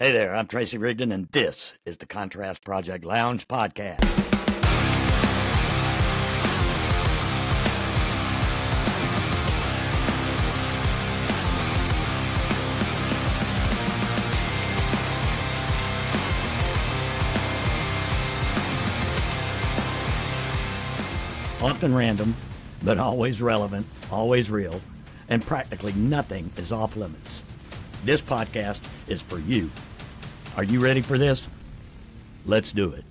Hey there, I'm Tracy Rigdon, and this is the Contrast Project Lounge podcast. Often random, but always relevant, always real, and practically nothing is off limits. This podcast is for you. Are you ready for this? Let's do it.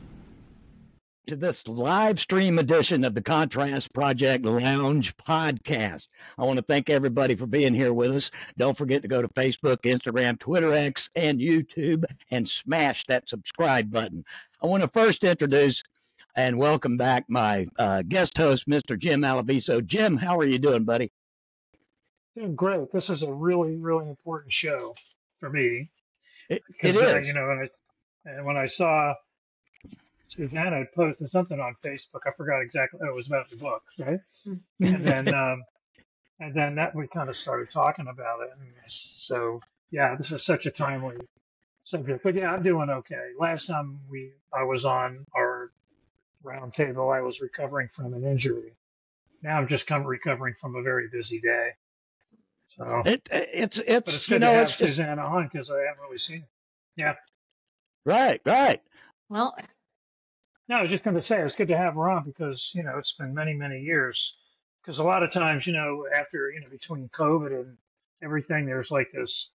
To this live stream edition of the Contrast Project Lounge podcast. I want to thank everybody for being here with us. Don't forget to go to Facebook, Instagram, Twitter, X, and YouTube and smash that subscribe button. I want to first introduce and welcome back my guest host, Mr. Jim Alaviso. Jim, how are you doing, buddy? Doing great. This is a really, really important show for me. It is. And when I saw Susanna had posted something on Facebook, I forgot exactly. It was about the book, right? And then that we kind of started talking about it. And so, yeah, this is such a timely subject. But yeah, I'm doing okay. Last time I was on our round table, I was recovering from an injury. Now I'm just recovering from a very busy day. So it's good to have Susanna on because I haven't really seen it. Yeah. Right. Well, no, I was just going to say it's good to have her on because it's been many, many years. Because a lot of times, after between COVID and everything, there's like this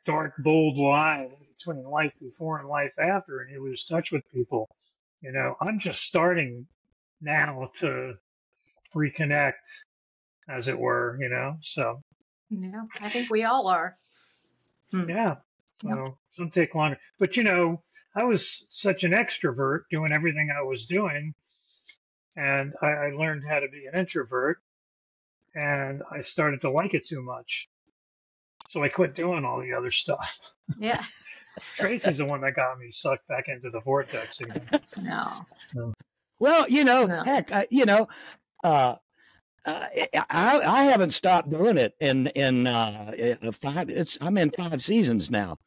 dark, bold line between life before and life after, and you lose touch with people. I'm just starting now to reconnect, as it were. So. Yeah, I think we all are. Yeah. So some take longer. But, I was such an extrovert doing everything I was doing. And I learned how to be an introvert. And I started to like it too much. So I quit doing all the other stuff. Yeah. Tracy's the one that got me sucked back into the vortex again. No. Well, heck, I haven't stopped doing it in 5. I'm in 5 seasons now,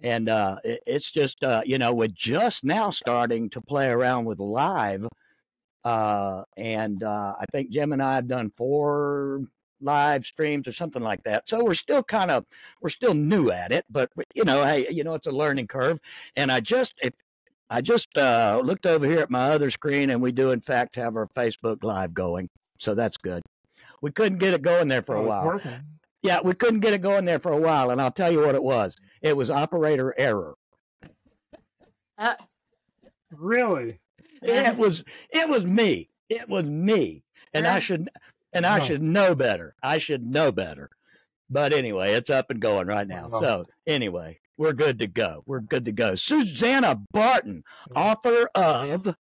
and it's just we're just now starting to play around with live, and I think Jim and I have done 4 live streams or something like that. So we're still new at it, but hey, it's a learning curve, and I just looked over here at my other screen, and we do in fact have our Facebook Live going. So that's good. We couldn't get it going there for a while. Working. Yeah, we couldn't get it going there for a while, and I'll tell you what it was. It was operator error. Really? It was me. It was me, and I should know better. I should know better. But anyway, it's up and going right now. So anyway, we're good to go. Susanna Barton, author of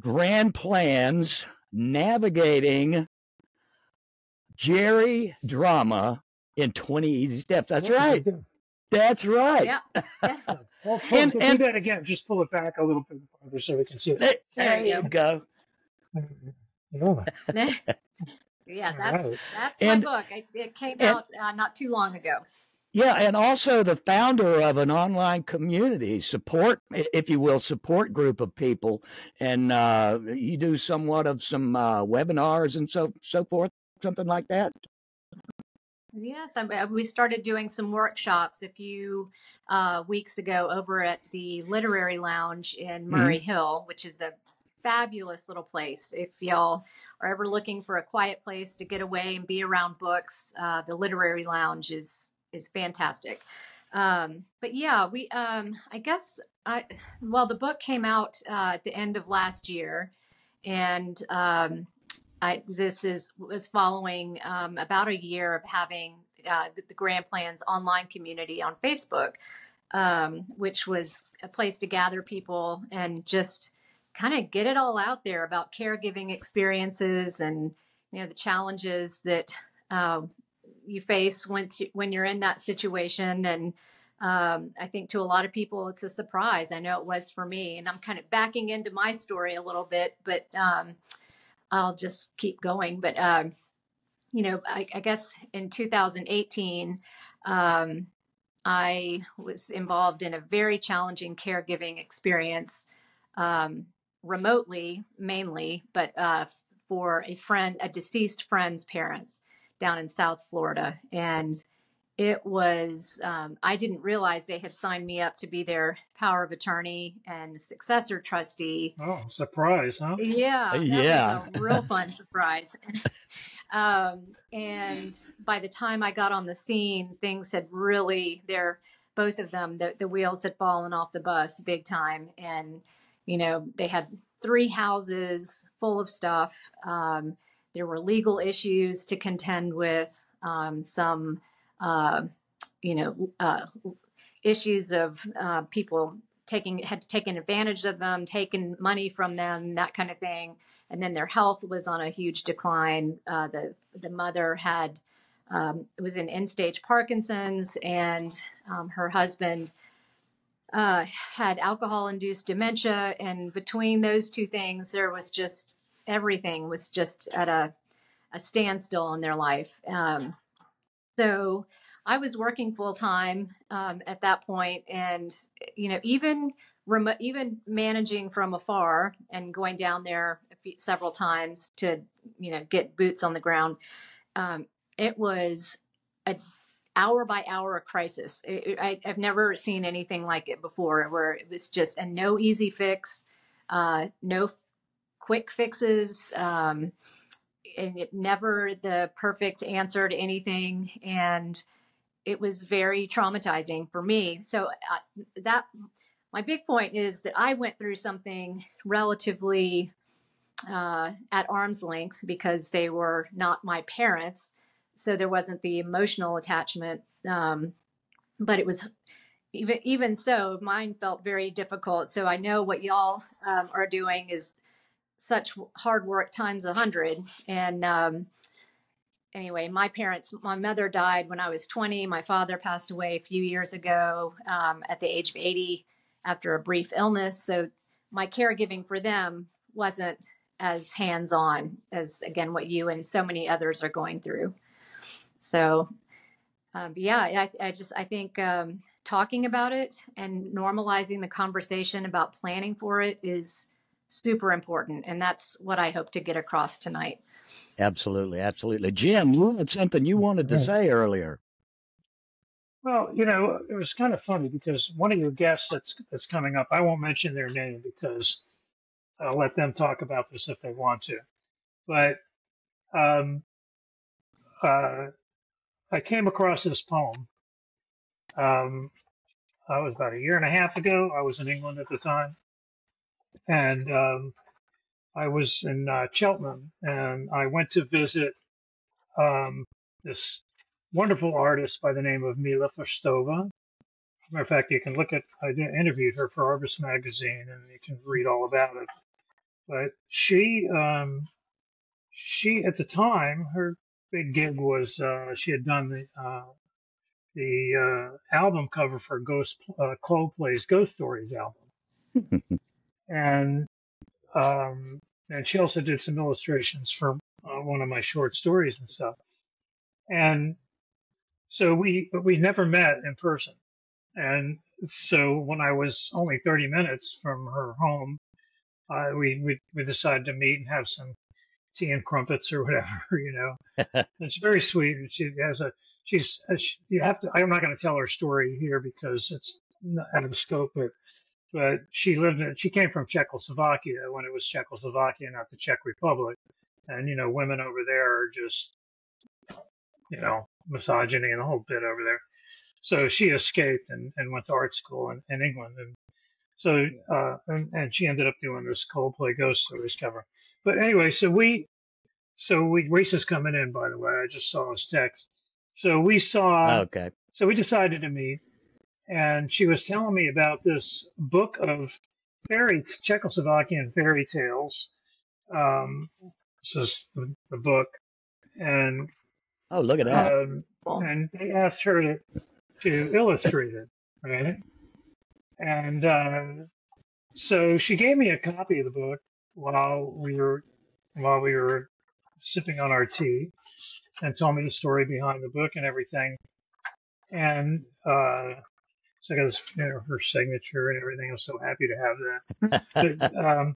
Grand Plans, Navigating Jerry Drama in 20 Easy Steps. That's right. Yeah. Well, do that again. Just pull it back a little bit farther so we can see it. There you go. Yeah, that's my book. It came out not too long ago. Yeah, and also the founder of an online community support group of people, and you do somewhat of some webinars and so forth, something like that. Yes, we started doing some workshops a few weeks ago over at the Literary Lounge in Murray Hill, which is a fabulous little place. If y'all are ever looking for a quiet place to get away and be around books, the Literary Lounge is fantastic. But yeah, we, the book came out at the end of last year, and this was following about a year of having the Grand Plans online community on Facebook, which was a place to gather people and just kind of get it all out there about caregiving experiences and the challenges that you face when you're in that situation. And I think to a lot of people, it's a surprise. I know it was for me, and I'm kind of backing into my story a little bit, but I'll just keep going. But, I guess in 2018, I was involved in a very challenging caregiving experience, remotely mainly, but for a deceased friend's parents down in South Florida. And it was, I didn't realize they had signed me up to be their power of attorney and successor trustee. Oh, surprise, huh? Yeah, Yeah. that was a real fun surprise. And by the time I got on the scene, things had really, both of them, the wheels had fallen off the bus big time. And, they had 3 houses full of stuff. There were legal issues to contend with, some, uh, issues of people had taken advantage of them, taken money from them, that kind of thing. And then their health was on a huge decline. The mother was in end-stage Parkinson's, and her husband had alcohol-induced dementia. And between those two things, there was just everything was just at a standstill in their life. So I was working full time at that point, and even managing from afar and going down there several times to get boots on the ground. It was a hour by hour crisis. I've never seen anything like it before, where it was just a no easy fix, no quick fixes. And it never the perfect answer to anything. And it was very traumatizing for me. So my big point is that I went through something relatively at arm's length, because they were not my parents. So there wasn't the emotional attachment. But it was, even so, mine felt very difficult. So I know what y'all are doing is such hard work times 100. And anyway, my mother died when I was 20. My father passed away a few years ago at the age of 80 after a brief illness. So my caregiving for them wasn't as hands-on as, again, what you and so many others are going through. So, I think talking about it and normalizing the conversation about planning for it is super important. And that's what I hope to get across tonight. Absolutely. Absolutely. Jim, you had something you wanted to say earlier. Well, it was kind of funny because one of your guests that's coming up, I won't mention their name because I'll let them talk about this if they want to. But I came across this poem. I was about a year and a half ago. I was in England at the time. And I was in Cheltenham, and I went to visit this wonderful artist by the name of Mila Fostova. Matter of fact, you can I interviewed her for Arbus magazine, and you can read all about it. But she at the time, her big gig was she had done the album cover for Coldplay's Ghost Stories album, and she also did some illustrations for one of my short stories and stuff. And so we never met in person. And so when I was only 30 minutes from her home, we decided to meet and have some tea and crumpets or whatever. And it's very sweet. And I'm not going to tell her story here because it's not out of scope, but she came from Czechoslovakia when it was Czechoslovakia, not the Czech Republic. And, women over there are just, misogyny and the whole bit over there. So she escaped and went to art school in England. And so, and she ended up doing this Coldplay Ghost Stories cover. But anyway, Reese is coming in, by the way. I just saw his text. So we decided to meet, and she was telling me about this book of Czechoslovakian fairy tales. This is the book, and oh, look at that! And they asked her to illustrate it, right? And so she gave me a copy of the book while we were sipping on our tea, and told me the story behind the book and everything. And so I got this, her signature and everything. I'm so happy to have that. But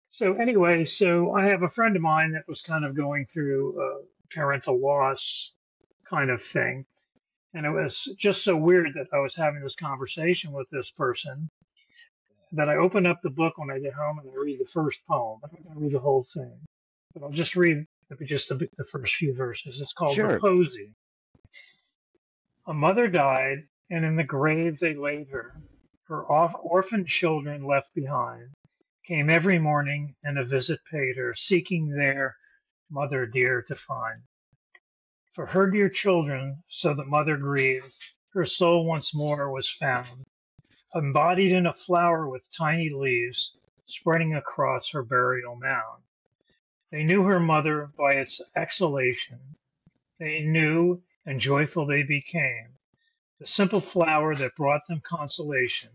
so anyway, so I have a friend of mine that was kind of going through parental loss kind of thing. And it was just so weird that I was having this conversation with this person that I open up the book when I get home and I read the first poem. I'm not going to read the whole thing, but I'll just read just the first few verses. It's called The Sure. Posy. A mother died, and in the grave they laid her. Her orphan children left behind came every morning, and a visit paid her, seeking their mother dear to find. For her dear children, so the mother grieved, her soul once more was found, embodied in a flower with tiny leaves, spreading across her burial mound. They knew her mother by its exhalation. They knew, and joyful they became, the simple flower that brought them consolation,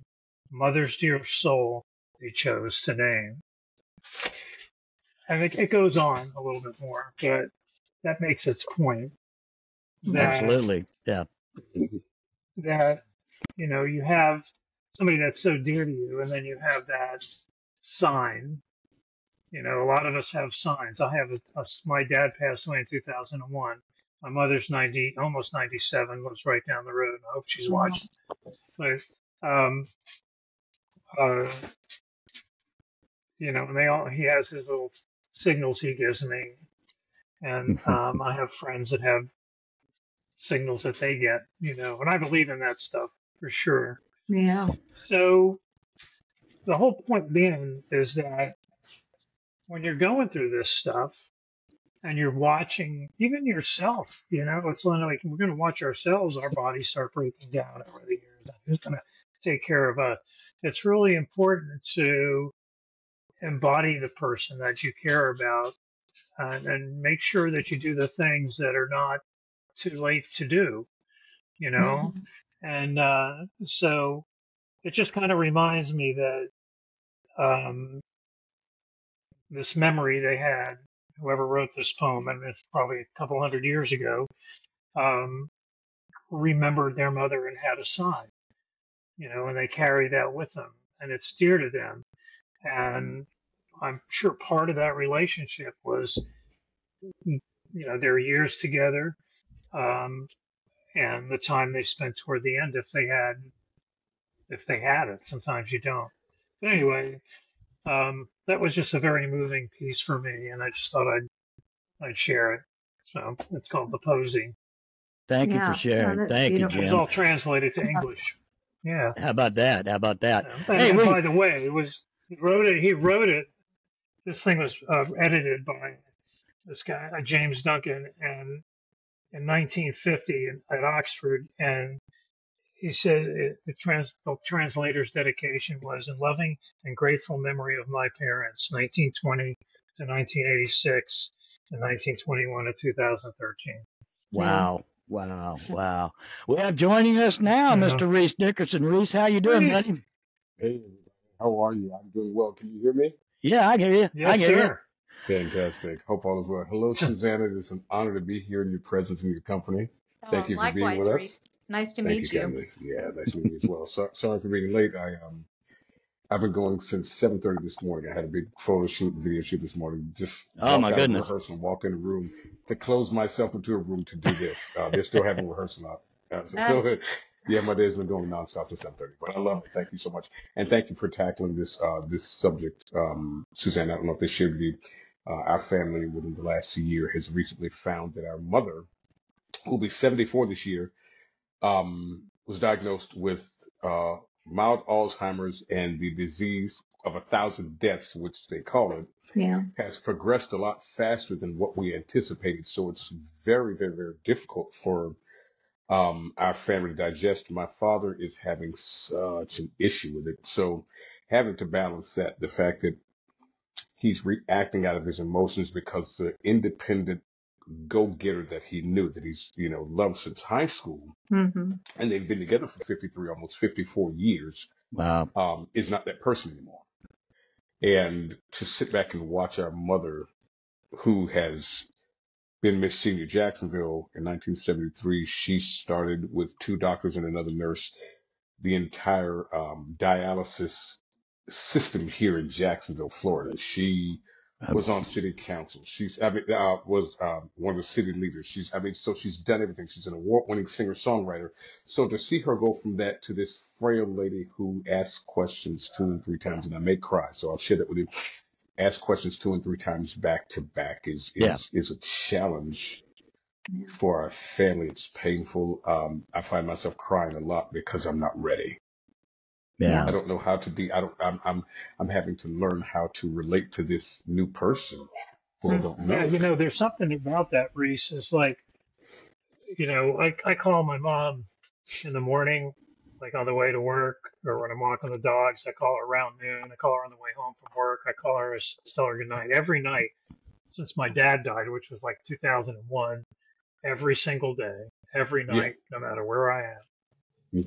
mother's dear soul they chose to name. And it goes on a little bit more, but that makes its point that Absolutely. Yeah. that you have somebody that's so dear to you, and then you have that sign. A lot of us have signs. I have my dad passed away in 2001. My mother's 90, almost 97, lives right down the road. I hope she's watching. But and he has his little signals he gives me, and I have friends that have signals that they get, and I believe in that stuff for sure. Yeah. So the whole point being is that when you're going through this stuff and you're watching even yourself, it's like we're going to watch ourselves, our bodies start breaking down over the years. Who's going to take care of us? It's really important to embody the person that you care about, and make sure that you do the things that are not too late to do, and so it just kind of reminds me that this memory they had, whoever wrote this poem, and it's probably a couple hundred years ago, remembered their mother and had a sign, and they carry that with them, and it's dear to them. And I'm sure part of that relationship was, their years together, and the time they spent toward the end, if they had it. Sometimes you don't. But anyway, that was just a very moving piece for me, and I just thought I'd share it. So it's called The Posy. Thank you for sharing. Thank you, Jim. It's all translated to English. Yeah. How about that? And by the way, he wrote it. This thing was edited by this guy, James Duncan, and in 1950 at Oxford, and he said the translator's dedication was in loving and grateful memory of my parents, 1920 to 1986, and 1921 to 2013. Wow. Wow. We have joining us now, Mr. Reese Dickerson. Reese, how you doing, buddy? Hey, how are you? I'm doing well. Can you hear me? Yeah, I hear you. Yes, sir. Fantastic. Hope all is well. Hello, Susanna. It's an honor to be here in your presence and your company. Thank you for being with us. Reese. Nice to meet you. Yeah, nice to meet you as well. Sorry for being late. I've been going since 7:30 this morning. I had a big photo shoot and video shoot this morning. Just my goodness. Rehearsal, walk in the room to close myself into a room to do this. They're still having rehearsal out. Yeah, my day's been going nonstop since 7:30. But I love it. Thank you so much, and thank you for tackling this subject, Susanna. I don't know if they shared with you. Our family within the last year has recently found that our mother, who will be 74 this year, was diagnosed with mild Alzheimer's, and the disease of 1,000 deaths, which they call it, has progressed a lot faster than what we anticipated. So it's very, very, very difficult for our family to digest. My father is having such an issue with it. So having to balance that, the fact that he's reacting out of his emotions because the independent go-getter that he knew, that he's, loved since high school, and they've been together for 53, almost 54 years, is not that person anymore. And to sit back and watch our mother, who has being Miss Senior Jacksonville in 1973, she started with 2 doctors and another nurse the entire dialysis system here in Jacksonville, Florida. She was on city council. Was one of the city leaders. So she's done everything. She's an award-winning singer-songwriter. So to see her go from that to this frail lady who asks questions 2 and 3 times, and I may cry, so I'll share that with you. Ask questions 2 and 3 times back to back is a challenge for our family. It's painful. I find myself crying a lot because I'm not ready. Yeah. I don't know how to be. I'm having to learn how to relate to this new person who I don't know. Yeah, there's something about that, Reese. Is like, I call my mom in the morning, like on the way to work, or when I'm walking the dogs. I call her around noon. I call her on the way home from work. I call her, tell her good night every night since my dad died, which was like 2001. Every single day, every night, no matter where I am,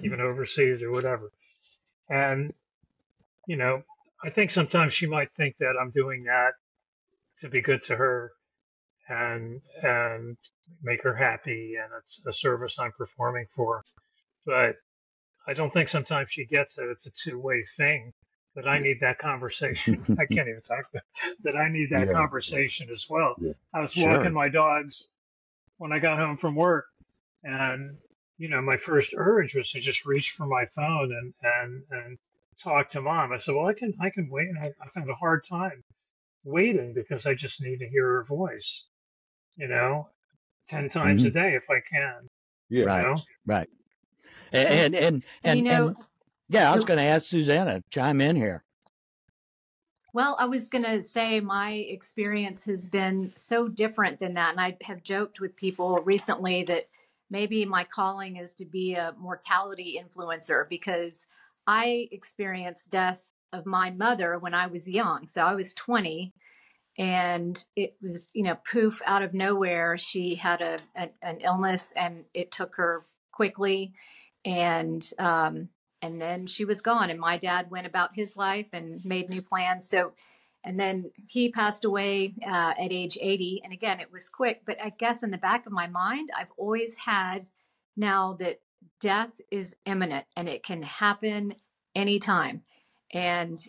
even overseas or whatever. And, I think sometimes she might think that I'm doing that to be good to her and make her happy, and it's a service I'm performing for her. But I don't think sometimes she gets that it's a two-way thing, that I need that conversation. I can't even talk that I need that conversation as well. Yeah. I was walking my dogs when I got home from work, and my first urge was to just reach for my phone and talk to Mom. I said, well, I can wait, and I found a hard time waiting because I just need to hear her voice, 10 times a day if I can. Yeah, right. And yeah, I was going to ask Susanna, chime in here. Well, I was going to say my experience has been so different than that. And I have joked with people recently that maybe my calling is to be a mortality influencer, because I experienced death of my mother when I was young. So I was 20, and it was, poof, out of nowhere. She had an illness, and it took her quickly. And then she was gone, and my dad went about his life and made new plans. So, and then he passed away at age 80. And again, it was quick, but I guess in the back of my mind, I've always had now that death is imminent and it can happen anytime. And,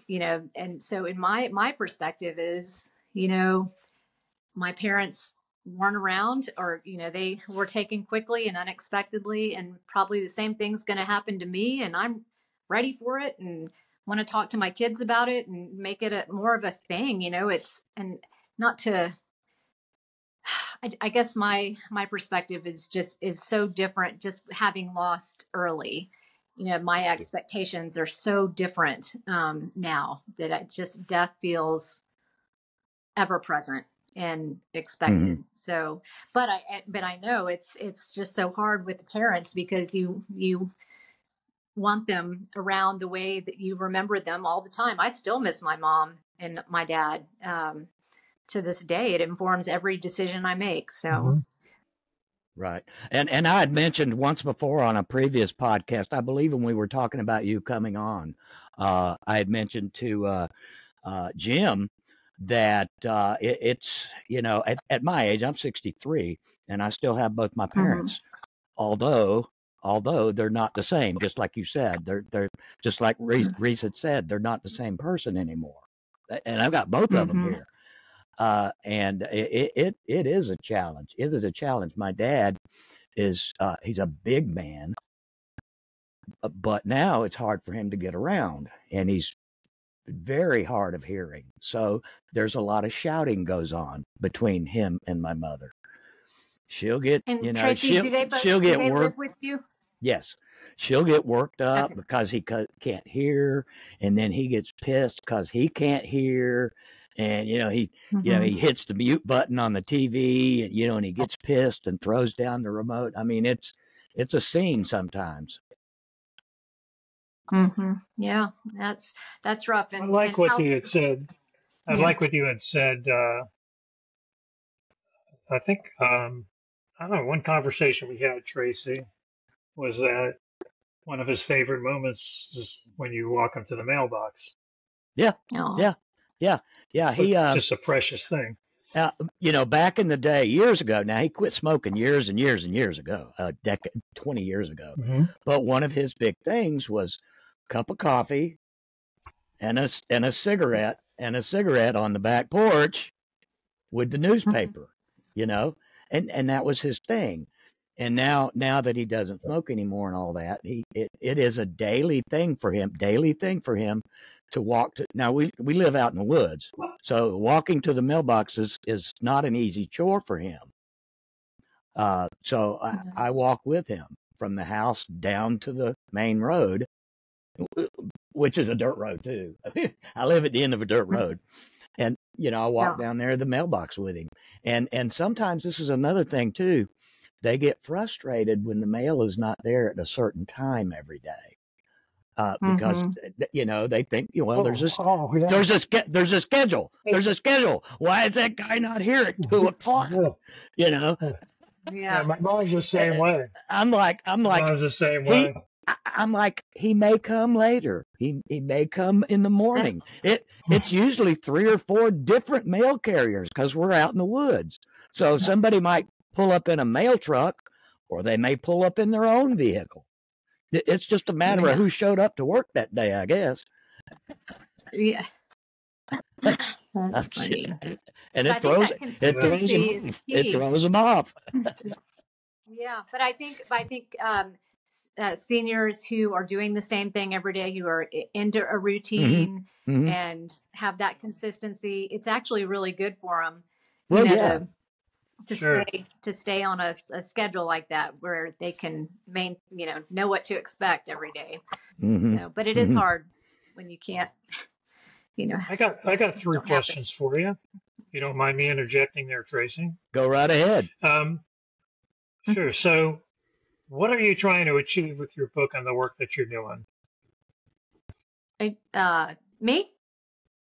and so in my perspective is, my parents weren't around, or, they were taken quickly and unexpectedly, and probably the same thing's going to happen to me. And I'm ready for it and want to talk to my kids about it and make it more of a thing, and not to, I guess my perspective is so different, just having lost early. My expectations are so different now that death feels ever present and expected. So, but I know it's just so hard with the parents, because you want them around the way that you remember them all the time. I still miss my mom and my dad to this day. It informs every decision I make. So. Right. And I had mentioned once before on a previous podcast, I believe when we were talking about you coming on, I had mentioned to Jim that it's, at my age, I'm 63, and I still have both my parents, although they're not the same, just like you said. They're just like Reese had said, they're not the same person anymore. And I've got both of them here. And it is a challenge. It is a challenge. My dad is, he's a big man, but now it's hard for him to get around, and he's very hard of hearing. So there's a lot of shouting goes on between him and my mother. She'll get, and Tracy, she'll get worked with you. Yes. She'll get worked up because he can't hear. And then he gets pissed because he can't hear. And, he hits the mute button on the TV, and, and he gets pissed and throws down the remote. I mean, it's a scene sometimes. Yeah, that's rough. And I like what you had said. I like what you had said. I think, I don't know, one conversation we had, Tracy, was that one of his favorite moments is when you walk up to the mailbox. Yeah. Oh. Yeah. He just a precious thing. Back in the day, years ago, now he quit smoking years and years and years ago, a decade, 20 years ago. Mm-hmm. But one of his big things was a cup of coffee and a cigarette on the back porch with the newspaper, and that was his thing. And now that he doesn't smoke anymore and all that, it is a daily thing for him to walk to. Now we live out in the woods, so walking to the mailbox is not an easy chore for him. So I walk with him from the house down to the main road, which is a dirt road too. I live at the end of a dirt road. And, I walk down there to the mailbox with him. And sometimes this is another thing too. They get frustrated when the mail is not there at a certain time every day. Because, they think, there's a schedule. There's a schedule. Why is that guy not here at 2:00? Yeah. My mom's the same way. I'm like, mom's the same way. I'm like, he may come later. He may come in the morning. It's usually 3 or 4 different mail carriers because we're out in the woods. So somebody might pull up in a mail truck, or they may pull up in their own vehicle. It's just a matter of who showed up to work that day, I guess. Yeah. That's funny. And it throws them off. Yeah, but I think seniors who are doing the same thing every day, who are into a routine and have that consistency, it's actually really good for them. Well, to stay on a schedule like that, where they can know what to expect every day. But it is hard when you can't. I got 3 questions for you. You don't mind me interjecting there, Tracy? Go right ahead. Sure. So, what are you trying to achieve with your book and the work that you're doing? Me?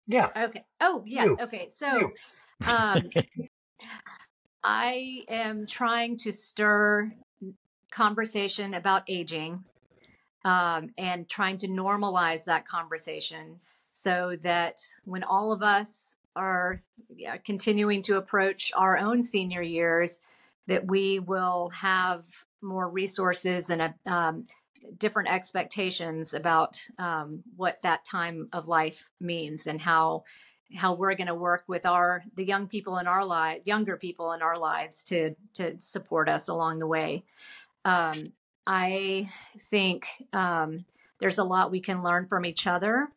Yeah. Okay. Oh, yes. You. Okay. So, I am trying to stir conversation about aging, and trying to normalize that conversation so that when all of us are continuing to approach our own senior years, that we will have more resources and different expectations about what that time of life means, and how we're going to work with the younger people in our lives to support us along the way. I think there's a lot we can learn from each other.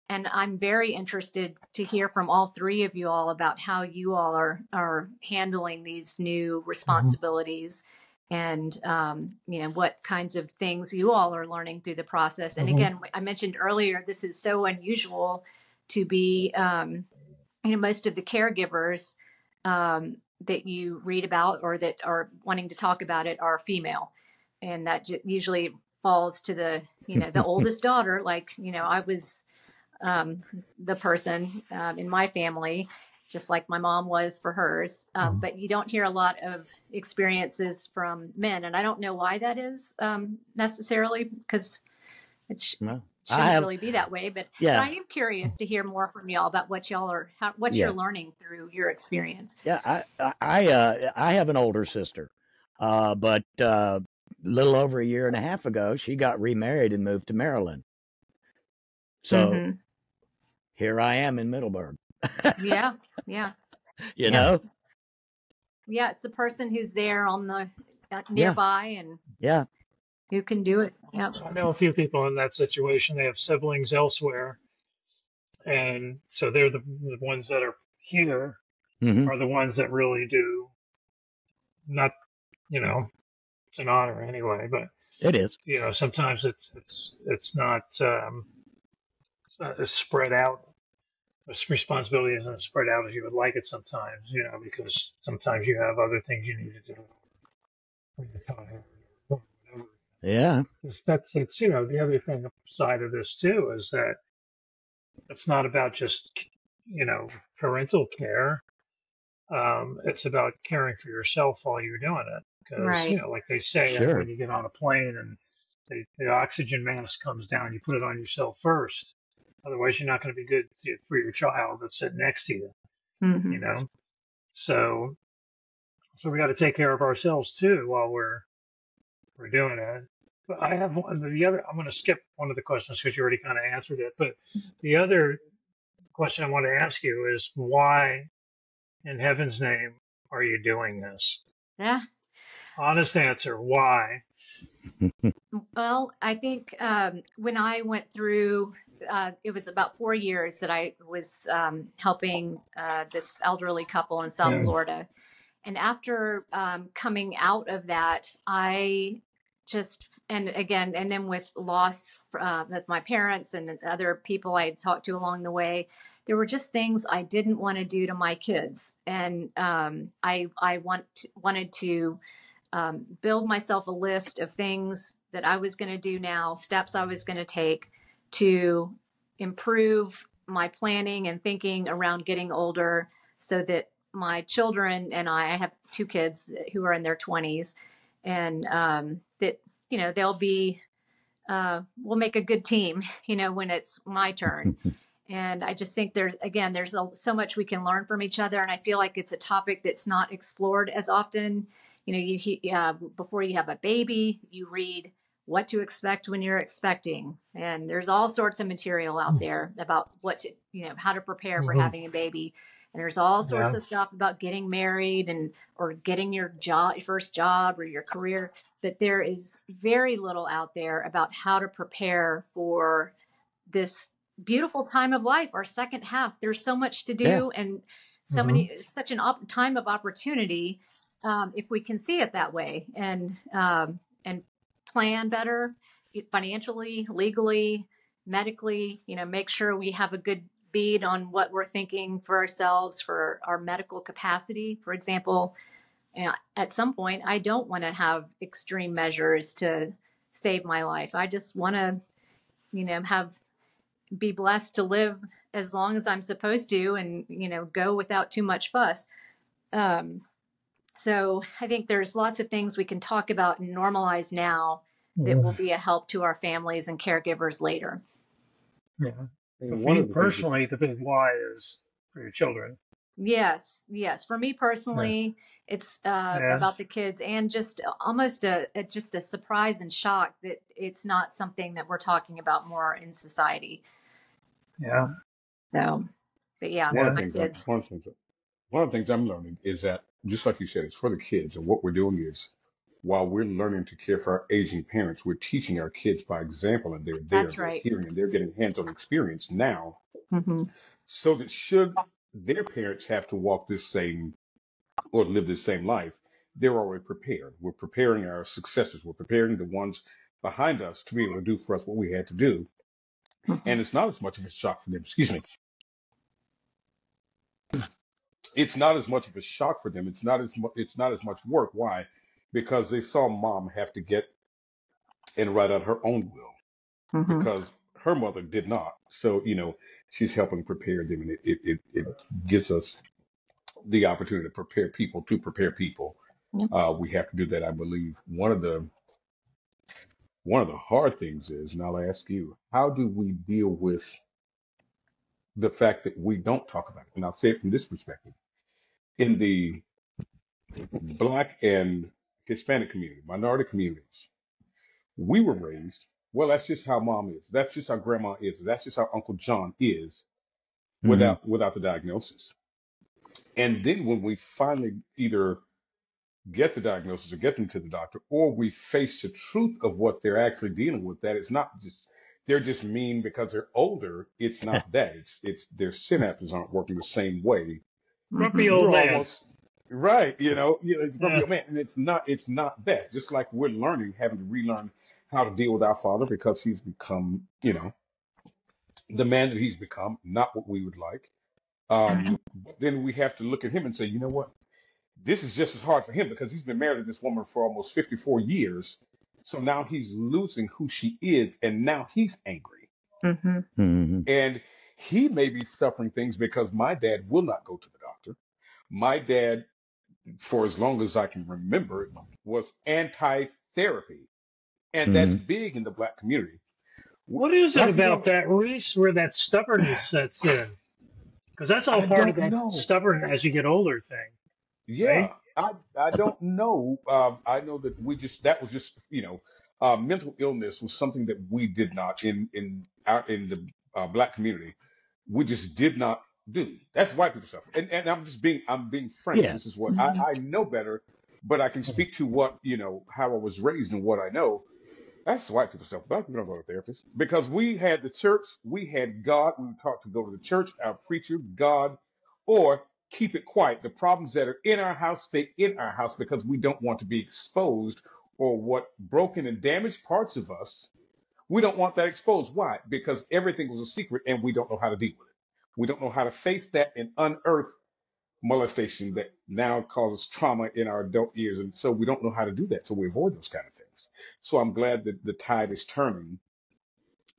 And I'm very interested to hear from all 3 of you all about how you all are handling these new responsibilities, and what kinds of things you all are learning through the process. And again, I mentioned earlier, this is so unusual to be, most of the caregivers that you read about or that are wanting to talk about it are female, and that usually falls to the the oldest daughter. Like I was the person in my family, just like my mom was for hers. But you don't hear a lot of experiences from men. And I don't know why that is necessarily, because it shouldn't really be that way. But I am curious to hear more from y'all about what y'all are, what you're learning through your experience. Yeah, I have an older sister, but a little over a year and a half ago, she got remarried and moved to Maryland. So here I am in Middleburg. Yeah. know? Yeah, it's the person who's there on the nearby and who can do it. Yeah. I know a few people in that situation. They have siblings elsewhere. And so they're the ones that are here are the ones that really do not, it's an honor anyway, but it is. Sometimes it's not as spread out. This responsibility isn't as spread out as you would like it sometimes, because sometimes you have other things you need to do. Yeah. It's the other thing side of this too is that it's not about just, parental care. It's about caring for yourself while you're doing it. Because, like they say, when you get on a plane and the oxygen mask comes down, you put it on yourself first. Otherwise, you're not going to be good for your child that's sitting next to you, So we got to take care of ourselves too while we're doing it. But I have one. The other, I'm going to skip one of the questions because you already kind of answered it. But the other question I want to ask you is why, in heaven's name, are you doing this? Yeah. Honest answer. Why? Well, I think when I went through, it was about 4 years that I was helping this elderly couple in South Florida. And after coming out of that, I just, and then with loss with my parents and other people I had talked to along the way, there were just things I didn't want to do to my kids. And I wanted to build myself a list of things that I was going to do now, steps I was going to take to improve my planning and thinking around getting older so that my children and I have 2 kids who are in their 20s, and that, they'll be, we'll make a good team, when it's my turn. And I just think there's so much we can learn from each other. And I feel like it's a topic that's not explored as often. Before you have a baby, you read what to expect when you're expecting. And there's all sorts of material out there about how to prepare for having a baby. And there's all sorts of stuff about getting married or getting your first job or your career. But there is very little out there about how to prepare for this beautiful time of life, our second half. There's so much to do and such an time of opportunity. If we can see it that way and plan better financially, legally, medically, make sure we have a good bead on what we're thinking for ourselves, for our medical capacity. For example, at some point, I don't want to have extreme measures to save my life. I just want to, be blessed to live as long as I'm supposed to and, go without too much fuss. So I think there's lots of things we can talk about and normalize now that will be a help to our families and caregivers later. Yeah. For me personally, the big why is for your children. Yes. For me personally, it's about the kids and just almost a surprise and shock that it's not something that we're talking about more in society. Yeah. So, but One of my the kids. one of the things I'm learning is that, just like you said, it's for the kids. And what we're doing is, while we're learning to care for our aging parents, we're teaching our kids by example, and they're there, That's they're right. hearing, and they're getting hands-on experience now. Mm-hmm. So that should their parents have to walk this same or live this same life, they're already prepared. We're preparing our successors. We're preparing the ones behind us to be able to do for us what we had to do. And it's not as much of a shock for them. Excuse me. It's not as much of a shock for them. It's not as much work. Why? Because they saw mom have to get and write out her own will because her mother did not. So, she's helping prepare them, and it gives us the opportunity to prepare people to prepare people. Yep. We have to do that. I believe one of the hard things is, and I'll ask you, how do we deal with the fact that we don't talk about it? And I'll say it from this perspective. In the Black and Hispanic community, minority communities, we were raised, well, that's just how mom is. That's just how grandma is. That's just how Uncle John is without the diagnosis. And then when we finally either get the diagnosis or get them to the doctor, or we face the truth of what they're actually dealing with, that it's not just, they're just mean because they're older. It's not that. It's their synapses aren't working the same way. Grumpy old man. Almost, right. It's grumpy old man. And it's not that. Just like we're having to relearn how to deal with our father because he's become, the man that he's become, not what we would like. But then we have to look at him and say, you know what? This is just as hard for him because he's been married to this woman for almost 54 years. So now he's losing who she is, and now he's angry. And he may be suffering things because my dad will not go to the doctor. My dad, for as long as I can remember, was anti-therapy. And that's big in the Black community. What is it about that, Reese, where that stubbornness sets in? Because that's all part of that stubborn as you get older thing. right? Yeah, I don't know. I know that that was just, mental illness was something that we did not in the black community. We just did not do. That's white people stuff. And I'm being frank. Yeah. This is what Mhm. I know better, but I can speak to what, how I was raised and what I know. That's white people stuff. Black people don't go to therapists because we had the church, we had God. We were taught to go to the church, our preacher, God, or keep it quiet. The problems that are in our house stay in our house because we don't want to be exposed, or what broken and damaged parts of us. We don't want that exposed. Why? Because everything was a secret and we don't know how to deal with it. We don't know how to face that and unearth molestation that now causes trauma in our adult years. And so we don't know how to do that. So we avoid those kind of things. So I'm glad that the tide is turning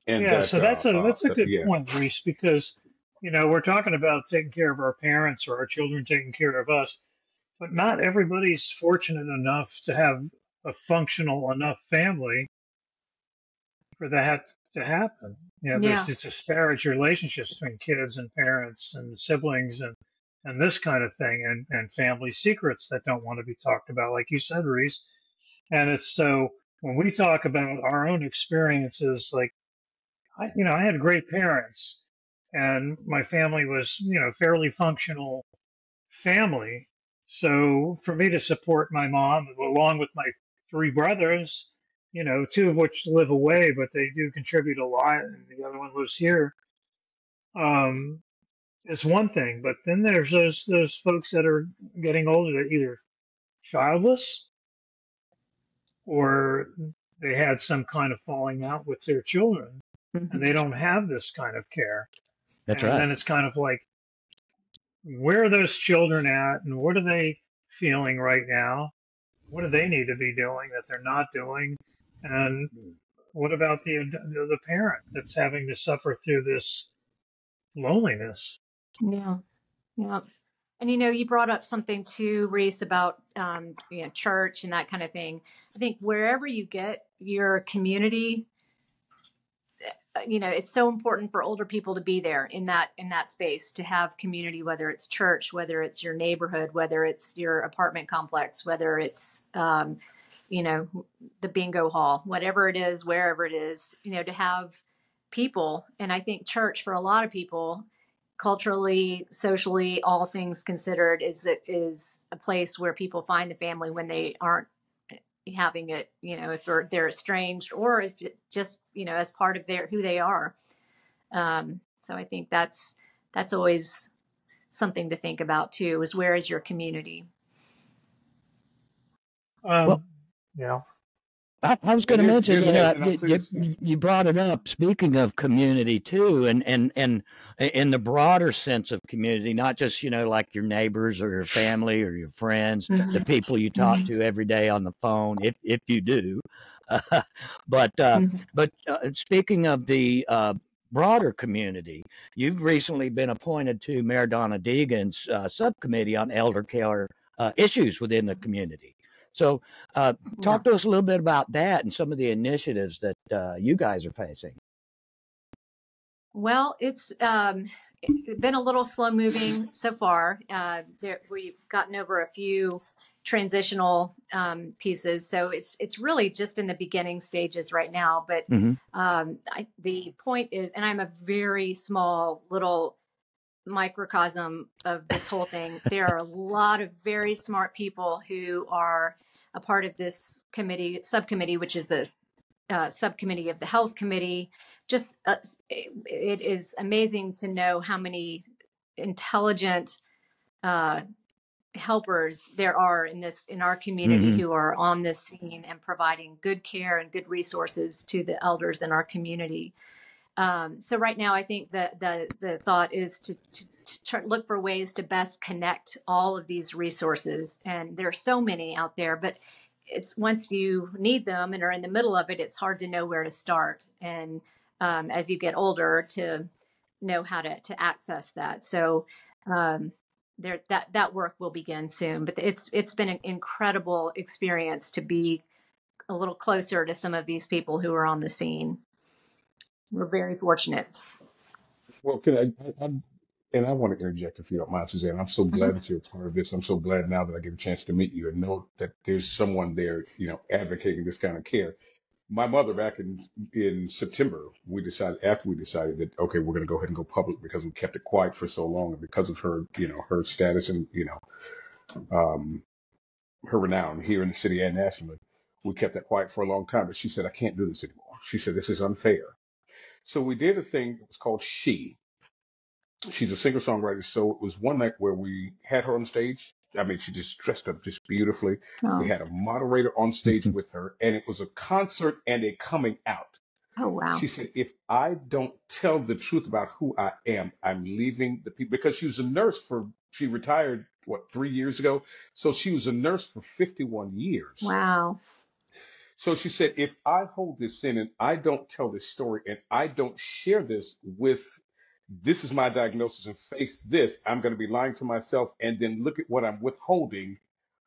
and Yeah, so that's a good yeah. point, Reese, because we're talking about taking care of our parents or our children taking care of us, but not everybody's fortunate enough to have a functional enough family for that to happen. There's Yeah. the disparate relationships between kids and parents and siblings and this kind of thing, and family secrets that don't want to be talked about, like you said, Reese. And it's so when we talk about our own experiences, like I had great parents, and my family was fairly functional family. So for me to support my mom along with my three brothers, two of which live away, but they do contribute a lot, and the other one lives here, um, is one thing. But then there's those folks that are getting older that either childless or they had some kind of falling out with their children, and Mhm. they don't have this kind of care. That's And right. then it's kind of like, where are those children at, and what are they feeling right now? What do they need to be doing that they're not doing? And what about the parent that's having to suffer through this loneliness? Yeah. Yeah. And you brought up something too, Reese, about church and that kind of thing. I think wherever you get your community, it's so important for older people to be there in that space, to have community, whether it's church, whether it's your neighborhood, whether it's your apartment complex, whether it's the bingo hall, whatever it is, wherever it is, to have people. And I think church, for a lot of people, culturally, socially, all things considered, is a place where people find the family when they aren't having it, if they're estranged, or if it just, as part of who they are. So I think that's always something to think about too, is where is your community? Well, Um, yeah. I was going And to mention, and I'll say this. you brought it up. Speaking of community too, and in the broader sense of community, not just like your neighbors or your family or your friends, the Mhm. people you talk to every day on the phone, if you do. but Mhm. speaking of the broader community, you've recently been appointed to Mayor Donna Deegan's subcommittee on elder care issues within the community. So, Yeah. talk to us a little bit about that and some of the initiatives that you guys are facing. Well, it's been a little slow moving so far. We've gotten over a few transitional pieces, so it's really just in the beginning stages right now. But Mm-hmm. the point is, and I'm a very small little microcosm of this whole thing. There are a lot of very smart people who are a part of this subcommittee, which is a subcommittee of the health committee. Just it is amazing to know how many intelligent helpers there are in our community Mm-hmm. who are on this scene and providing good care and good resources to the elders in our community. So right now, I think that the thought is to look for ways to best connect all of these resources. And there are so many out there, but it's once you need them and are in the middle of it, it's hard to know where to start. And as you get older, to know how to access that. So that work will begin soon. But it's been an incredible experience to be a little closer to some of these people who are on the scene. We're very fortunate. Well, can And I want to interject, if you don't mind, Suzanne. I'm so glad that you're a part of this. I'm so glad now that I get a chance to meet you and know that there's someone there, advocating this kind of care. My mother, back in September, after we decided that, okay, we're going to go ahead and go public because we kept it quiet for so long, and because of her, her status and, um, her renown here in the city and nationally, we kept that quiet for a long time. But she said, I can't do this anymore. She said, this is unfair. So we did a thing that was called She's a singer-songwriter. So it was one night where we had her on stage. I mean, she just dressed up just beautifully. We Oh, had a moderator on stage with her, and it was a concert and a coming out. oh wow. She said, if I don't tell the truth about who I am, I'm leaving the people, because she was a nurse she retired, 3 years ago? So she was a nurse for 51 years. Wow. So she said, if I hold this in and I don't tell this story and I don't share this is my diagnosis and face this, I'm going to be lying to myself, and then look at what I'm withholding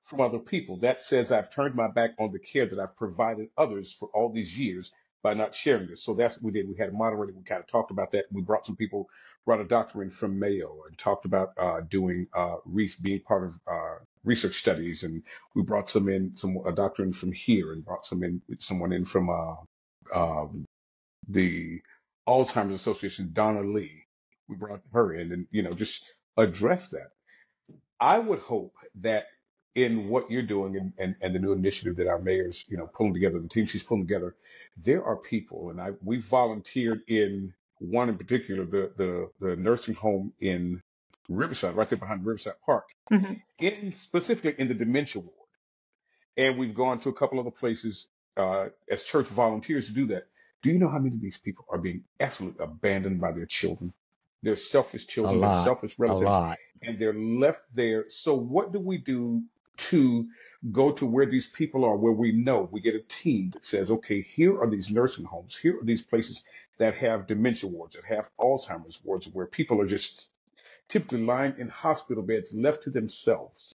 from other people. That says I've turned my back on the care that I've provided others for all these years by not sharing this. So that's what we did. We had a moderator. We kind of talked about that. We brought some people, brought a doctor in from Mayo, and talked about being part of research studies. And we brought a doctor in from here, and brought someone in from uh, the Alzheimer's Association, Donna Lee. We brought her in and, just address that. I would hope that in what you're doing and the new initiative that our mayor's, pulling together, the team she's pulling together, there are people, and we volunteered in one in particular, the nursing home in Riverside, right there behind Riverside Park, specifically in the dementia ward. And we've gone to a couple other places as church volunteers to do that. Do you know how many of these people are being absolutely abandoned by their children? Their selfish children, their selfish relatives, and they're left there. So what do we do to go to where these people are, where we know we get a team that says, okay, here are these nursing homes, here are these places that have dementia wards, that have Alzheimer's wards, where people are just typically lying in hospital beds, left to themselves.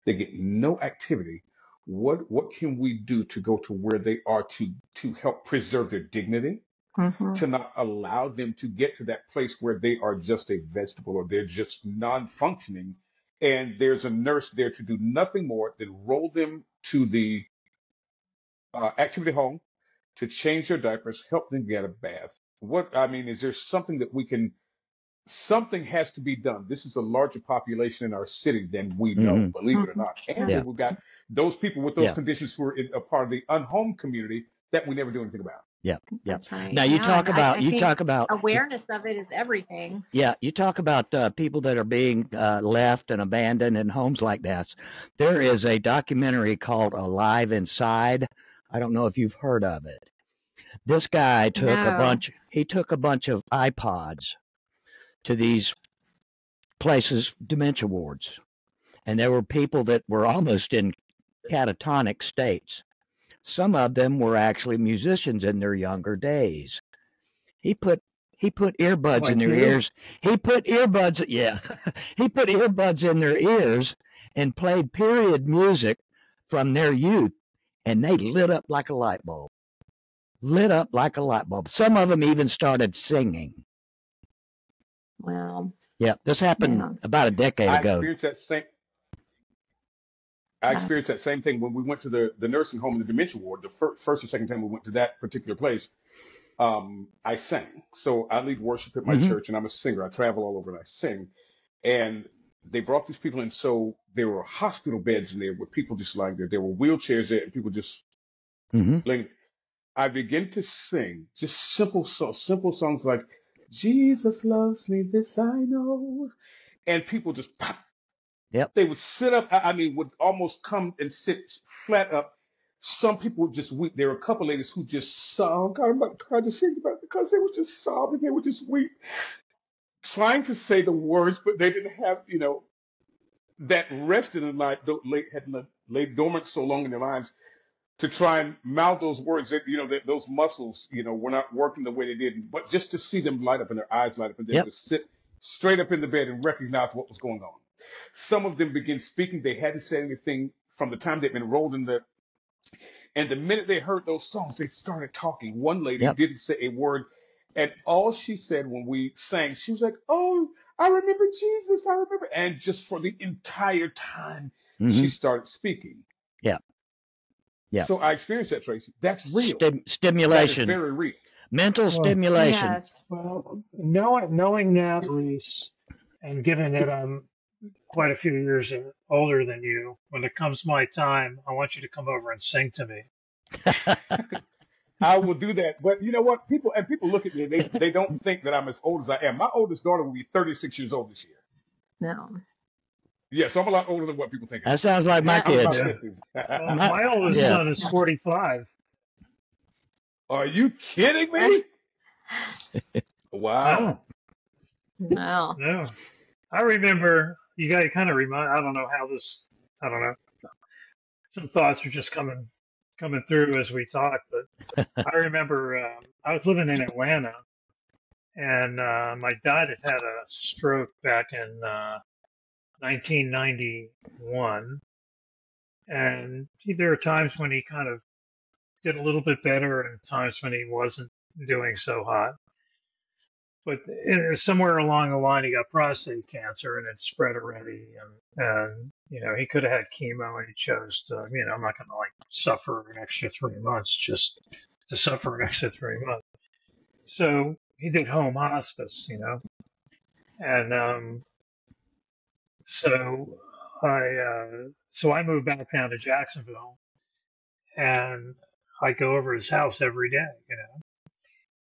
They get no activity. What can we do to go to where they are to help preserve their dignity? To not allow them to get to that place where they are just a vegetable or they're just non-functioning, and there's a nurse there to do nothing more than roll them to the activity home, to change their diapers, help them get a bath. Is there something that something has to be done? This is a larger population in our city than we know, believe it or not. And then we've got those people with those conditions who are a part of the unhomed community that we never do anything about. Yeah, that's right. Now you talk about awareness of it is everything. Yeah, you talk about people that are being left and abandoned in homes like that. There is a documentary called Alive Inside. I don't know if you've heard of it. This guy took a bunch of iPods to these places, dementia wards, and there were people that were almost in catatonic states. Some of them were actually musicians in their younger days. He put earbuds in their ears. He put earbuds in their ears and played period music from their youth, and they lit up like a light bulb. Some of them even started singing. Wow. Yeah, this happened about a decade ago. I experienced that same thing when we went to the nursing home in the dementia ward. The first or second time we went to that particular place, I sang. So I lead worship at my church, and I'm a singer. I travel all over and I sing. And they brought these people in. So there were hospital beds in there with people just lying there. There were wheelchairs there and people just laying. I began to sing just simple songs like, Jesus loves me, this I know. And people just pop. Yep. They would sit up, would almost come and sit flat up. Some people would just weep. There were a couple ladies who just sobbed. I'm not trying to sing about it because they were just sobbing. They would just weep, trying to say the words, but they didn't have, that rest in the night, had laid dormant so long in their lives to try and mouth those words that, that those muscles, were not working the way they did. But just to see them light up and their eyes light up and then to sit straight up in the bed and recognize what was going on. Some of them began speaking. They hadn't said anything from the time they'd been enrolled in and the minute they heard those songs, they started talking. One lady didn't say a word, And all she said when we sang, she was like, "Oh, I remember Jesus. I remember." And just for the entire time, she Mm-hmm. started speaking. Yeah. Yeah. So I experienced that, Tracy. That's real. That is Stimulation, very real. mental Well, stimulation. Yes. well, knowing that, Reese, and given that I'm quite a few years older than you, when it comes my time, I want you to come over and sing to me. I will do that. But you know what? People look at me. They don't think that I'm as old as I am. My oldest daughter will be 36 years old this year. No. Yeah, so I'm a lot older than what people think I That am. sounds like my Yeah. I'm in my kids. Yeah. 50s. My oldest Yeah. son is 45. Are you kidding me? Wow. No. No. I remember, you got to kind of remind, I don't know how this, I don't know. Some thoughts are just coming through as we talk, but I remember I was living in Atlanta, and my dad had a stroke back in 1991, and there were times when he kind of did a little bit better, and times when he wasn't doing so hot. But somewhere along the line, he got prostate cancer, and it spread already. And he could have had chemo, and he chose to. I'm not going to like suffer an extra 3 months just to suffer an extra 3 months. So he did home hospice, and so I moved back down to Jacksonville, and I go over his house every day,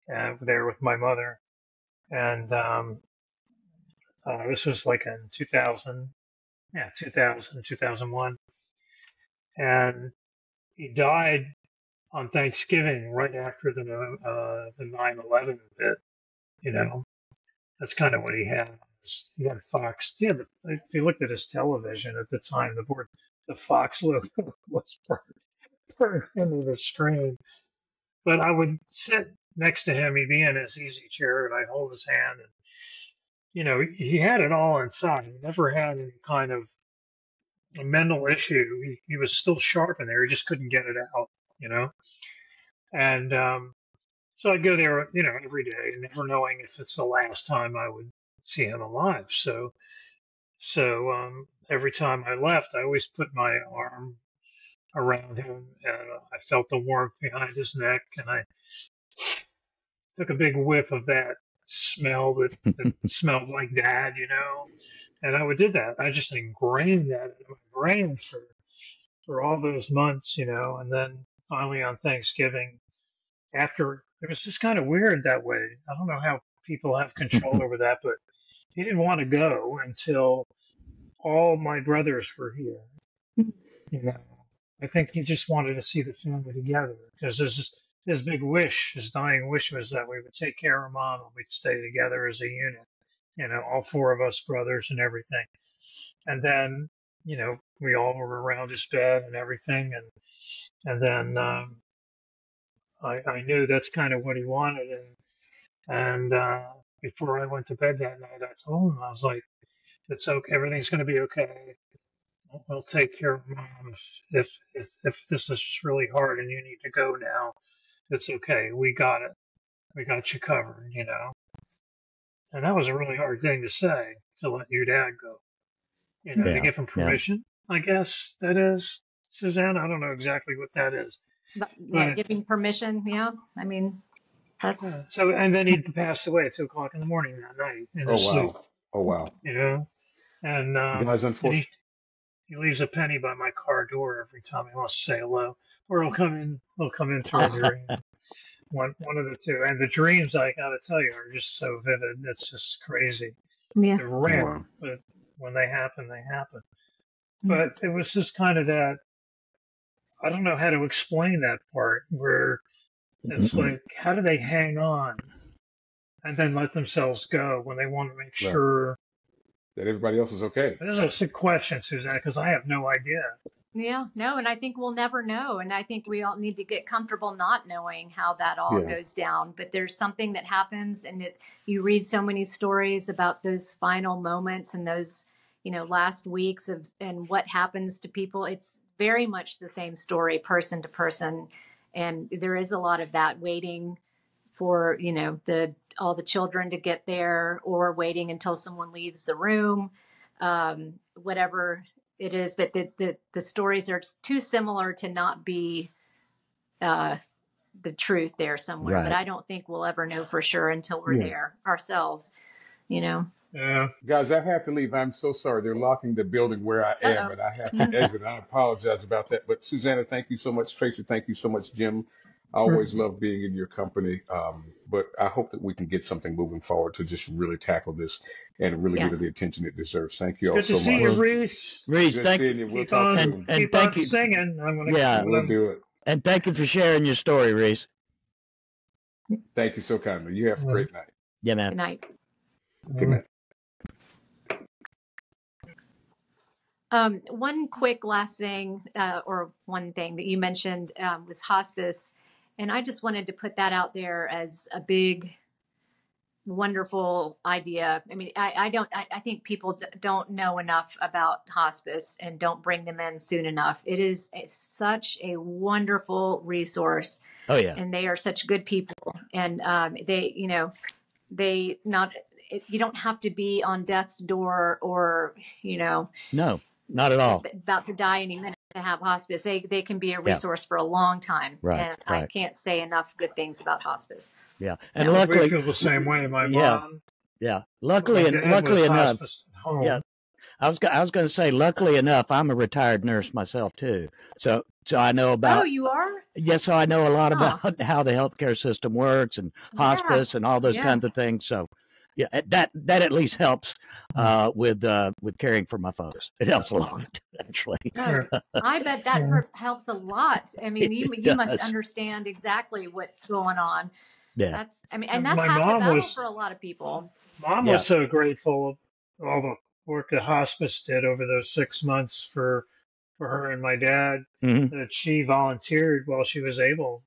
and there with my mother, and this was like in 2000, 2001. And he died on Thanksgiving right after the 9/11 bit, That's kind of what he had. He had Fox. If you looked at his television at the time, the Fox logo was burned into the screen. But I would sit next to him. He'd be in his easy chair, and I'd hold his hand. And, he had it all inside. He never had any kind of a mental issue. He was still sharp in there. He just couldn't get it out, And so I'd go there, every day, never knowing if it's the last time I would see him alive. So every time I left, I always put my arm around him, and I felt the warmth behind his neck, and I took a big whiff of that smell that smelled like dad, And I would do that. I just ingrained that in my brain for all those months, and then finally on Thanksgiving, after it was just kind of weird that way. I don't know how people have control over that, but he didn't want to go until all my brothers were here. I think he just wanted to see the family together because his big wish, his dying wish was that we would take care of mom and we'd stay together as a unit, all four of us brothers and everything. And then, we all were around his bed and everything. And then I knew that's kind of what he wanted. And before I went to bed that night, I told him, I was like, it's okay. Everything's going to be okay. We'll take care of mom. If this is just really hard and you need to go now, it's okay. We got it. We got you covered, And that was a really hard thing to say, to let your dad go, to give him permission. I guess that is, Susanna. I don't know exactly what that is. But giving permission, yeah. I mean, that's. So, and then he passed away at 2:00 in the morning that night in his sleep. Oh, wow. And Guys, unfortunately. He leaves a penny by my car door every time he wants to say hello, or he'll come in through a dream. One of the two. And the dreams, I gotta tell you, are just so vivid. It's just crazy. Yeah. They're rare, but when they happen, they happen. But it was just kind of that. I don't know how to explain that part where it's like, how do they hang on and then let themselves go when they want to make sure that everybody else is okay? This is a sick question, Susanna, because I have no idea. Yeah, no, and I think we'll never know. And I think we all need to get comfortable not knowing how that all goes down. But there's something that happens, and you read so many stories about those final moments and those, last weeks and what happens to people. It's very much the same story, person to person. And there is a lot of that waiting for, all the children to get there, or waiting until someone leaves the room, whatever it is. But the stories are too similar to not be the truth there somewhere. Right. But I don't think we'll ever know for sure until we're there ourselves, Yeah. Guys, I have to leave. I'm so sorry. They're locking the building where I am, and I have to exit. I apologize about that. But Susanna, thank you so much. Tracy, thank you so much. Jim, I always love being in your company. But I hope that we can get something moving forward to just really tackle this and really give it the attention it deserves. Thank you all Good to so see much. you, Reese. Reese, Good thank seeing you. We'll Keep talk on, soon. And keep thank on you. singing. I'm going to Yeah. We'll do it. And thank you for sharing your story, Reese. Thank you so kindly. You have a great night. Yeah, man. Good night. Good night. One quick last thing, or one thing that you mentioned was hospice. And I just wanted to put that out there as a big, wonderful idea. I mean, I think people don't know enough about hospice and don't bring them in soon enough. It is such a wonderful resource. Oh, yeah. And they are such good people. And you don't have to be on death's door or, No, not at all. about to die any minute to have hospice. They can be a resource for a long time. Right, And right. I can't say enough good things about hospice. Yeah. And We luckily, feel the same way. My Yeah. mom. yeah, my luckily dad was enough, hospice at home. yeah. I was going to say, luckily enough, I'm a retired nurse myself too. So I know about. Oh, you are? Yes, so I know a lot Huh. about how the healthcare system works and hospice and all those kinds of things. So, yeah, that at least helps with caring for my folks. It helps a lot, actually. Oh, I bet that helps a lot. I mean, you must understand exactly what's going on. Yeah. And that's My half the mom battle was- for a lot of people. Mom was so grateful of all the work that hospice did over those 6 months for her and my dad, Mhm. that she volunteered while she was able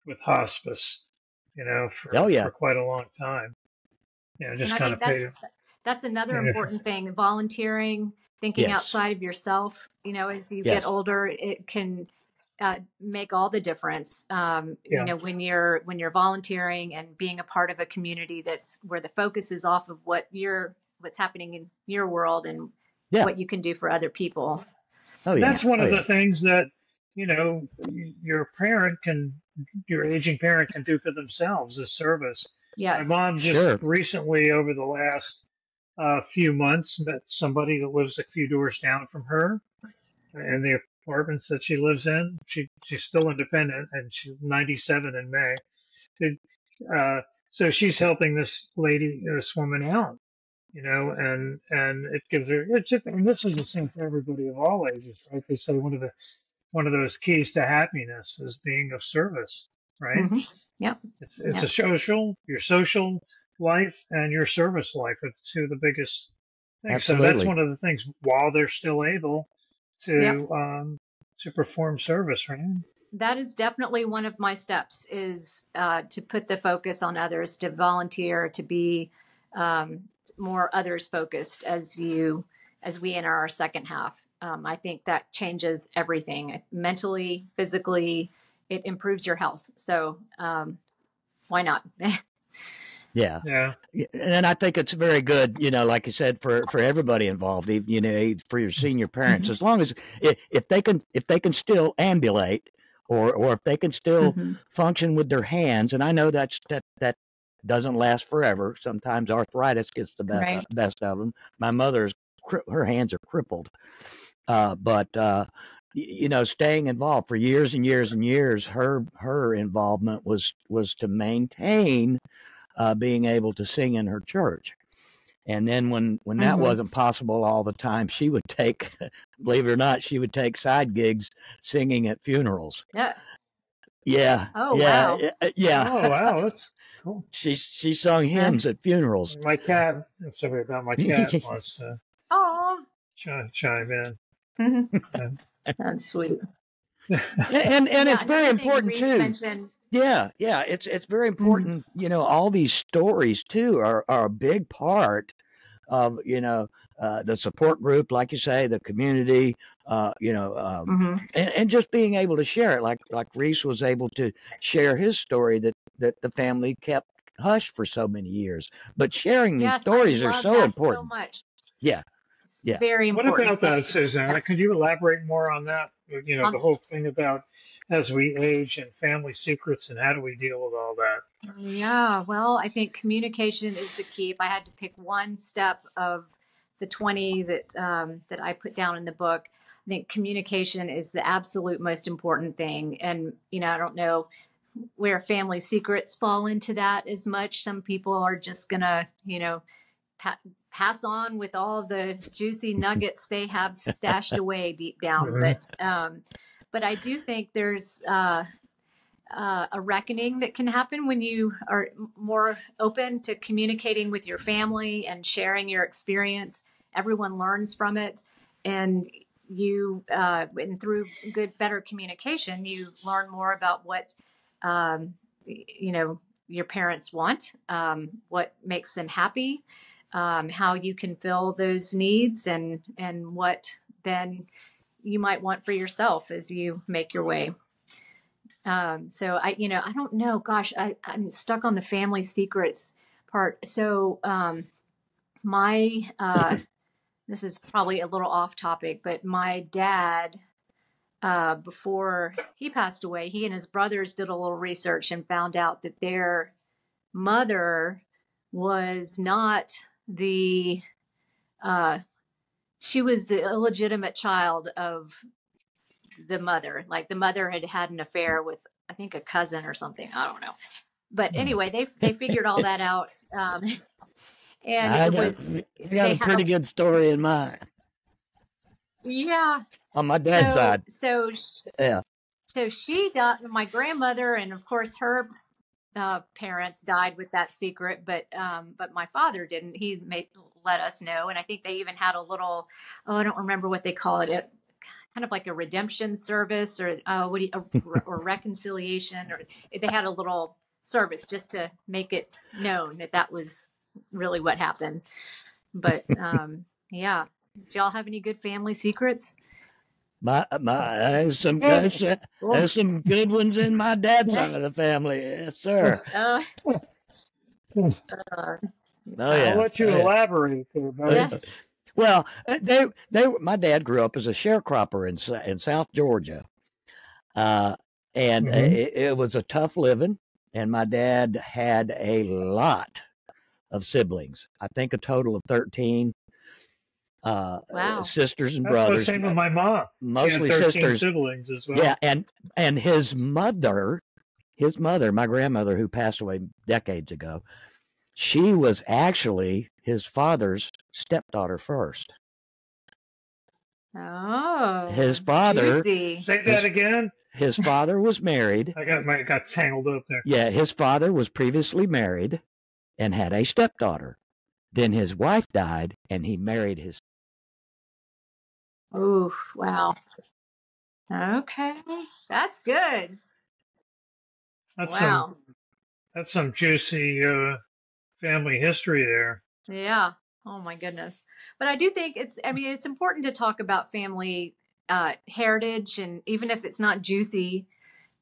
with hospice, for quite a long time. Just And I kind of think paid. that's another important thing. Volunteering, thinking Yes. outside of yourself. As you Yes. get older, it can make all the difference. When you're volunteering and being a part of a community that's where the focus is off of what's happening in your world and what you can do for other people. Oh, yeah. That's one of the things that your aging parent can do for themselves is service. Yes. My mom just recently, over the last few months, met somebody that lives a few doors down from her in the apartments that she lives in. She's still independent, and she's 97 in May. So she's helping this woman out, and it gives her. And this is the same for everybody of all ages, right? They say one of those keys to happiness is being of service, right? Mm-hmm. Yep. It's your social life and your service life are two of the biggest things. Absolutely. So that's one of the things while they're still able to perform service, right? That is definitely one of my steps is to put the focus on others, to volunteer, to be more others focused as we enter our second half. I think that changes everything mentally, physically. It improves your health. So why not? Yeah. And I think it's very good, like you said, for everybody involved, for your senior parents, as long as if they can still ambulate or if they can still function with their hands. And I know that doesn't last forever. Sometimes arthritis gets the best of them. My mother's, her hands are crippled. But staying involved for years and years and years, her involvement was to maintain being able to sing in her church. And then when that wasn't possible all the time, she would take, believe it or not, side gigs singing at funerals. Yeah. Yeah. Oh, yeah. wow. Yeah. Oh, wow. That's cool. She sung hymns at funerals. My cat, sorry about my cat, wants to chime in. That's sweet. And it's very important too. Mentioned. Yeah, it's very important. All these stories too are a big part of the support group, like you say, the community. And just being able to share it, like Reese was able to share his story, that that the family kept hush for so many years. But sharing these Yes, I stories are love so that so important. much. Yeah, It's yeah. very What important. about that, Susanna? Could you elaborate more on that? You know, Um, the whole thing about as we age and family secrets and how do we deal with all that? Yeah, well, I think communication is the key. If I had to pick one step of the 20 that I put down in the book, I think communication is the absolute most important thing. And I don't know where family secrets fall into that as much. Some people are just gonna, pa- pass on with all the juicy nuggets they have stashed away deep down. Hmm. But I do think there's a reckoning that can happen when you are more open to communicating with your family and sharing your experience. Everyone learns from it, and and through better communication, you learn more about what your parents want, what makes them happy, how you can fill those needs, and what then you might want for yourself as you make your way. So I don't know. Gosh, I'm stuck on the family secrets part. So my this is probably a little off topic, but my dad, before he passed away, he and his brothers did a little research and found out that their mother was not the she was the illegitimate child of the mother. Like the mother had had an affair with, I think, a cousin or something. I don't know. But anyway, they figured all that out, and I it got, was I got they a had pretty good story in mind yeah. on my dad's So side. so Yeah. so she died. My grandmother, and of course her parents died with that secret, but my father didn't. He let us know, and I think they even had a little, I don't remember what they call it, kind of like a redemption service, or or reconciliation, or they had a little service just to make it known that was really what happened. But yeah, do y'all have any good family secrets? There's some Hey, there's some good ones in my dad's side of the family. Yes, sir. uh, Hmm. uh, Oh I'll yeah. let you Oh, yeah. elaborate there, Oh, buddy. yeah. yeah. Well, my dad grew up as a sharecropper in South Georgia, and Hmm. it was a tough living. And my dad had a lot of siblings. I think a total of 13 Wow. sisters and That's the brothers, same with my mom. She had mostly 13 sisters. siblings as well. Yeah, and his mother, my grandmother, who passed away decades ago, she was actually his father's stepdaughter first. Oh, His father, juicy. Say that his again. his father was married. I got tangled up there. Yeah, his father was previously married and had a stepdaughter. Then his wife died, and he married his. Oof, wow. Okay, that's good. That's some Wow. that's some juicy family history there. Yeah. Oh my goodness. But I do think it's important to talk about family heritage, and even if it's not juicy,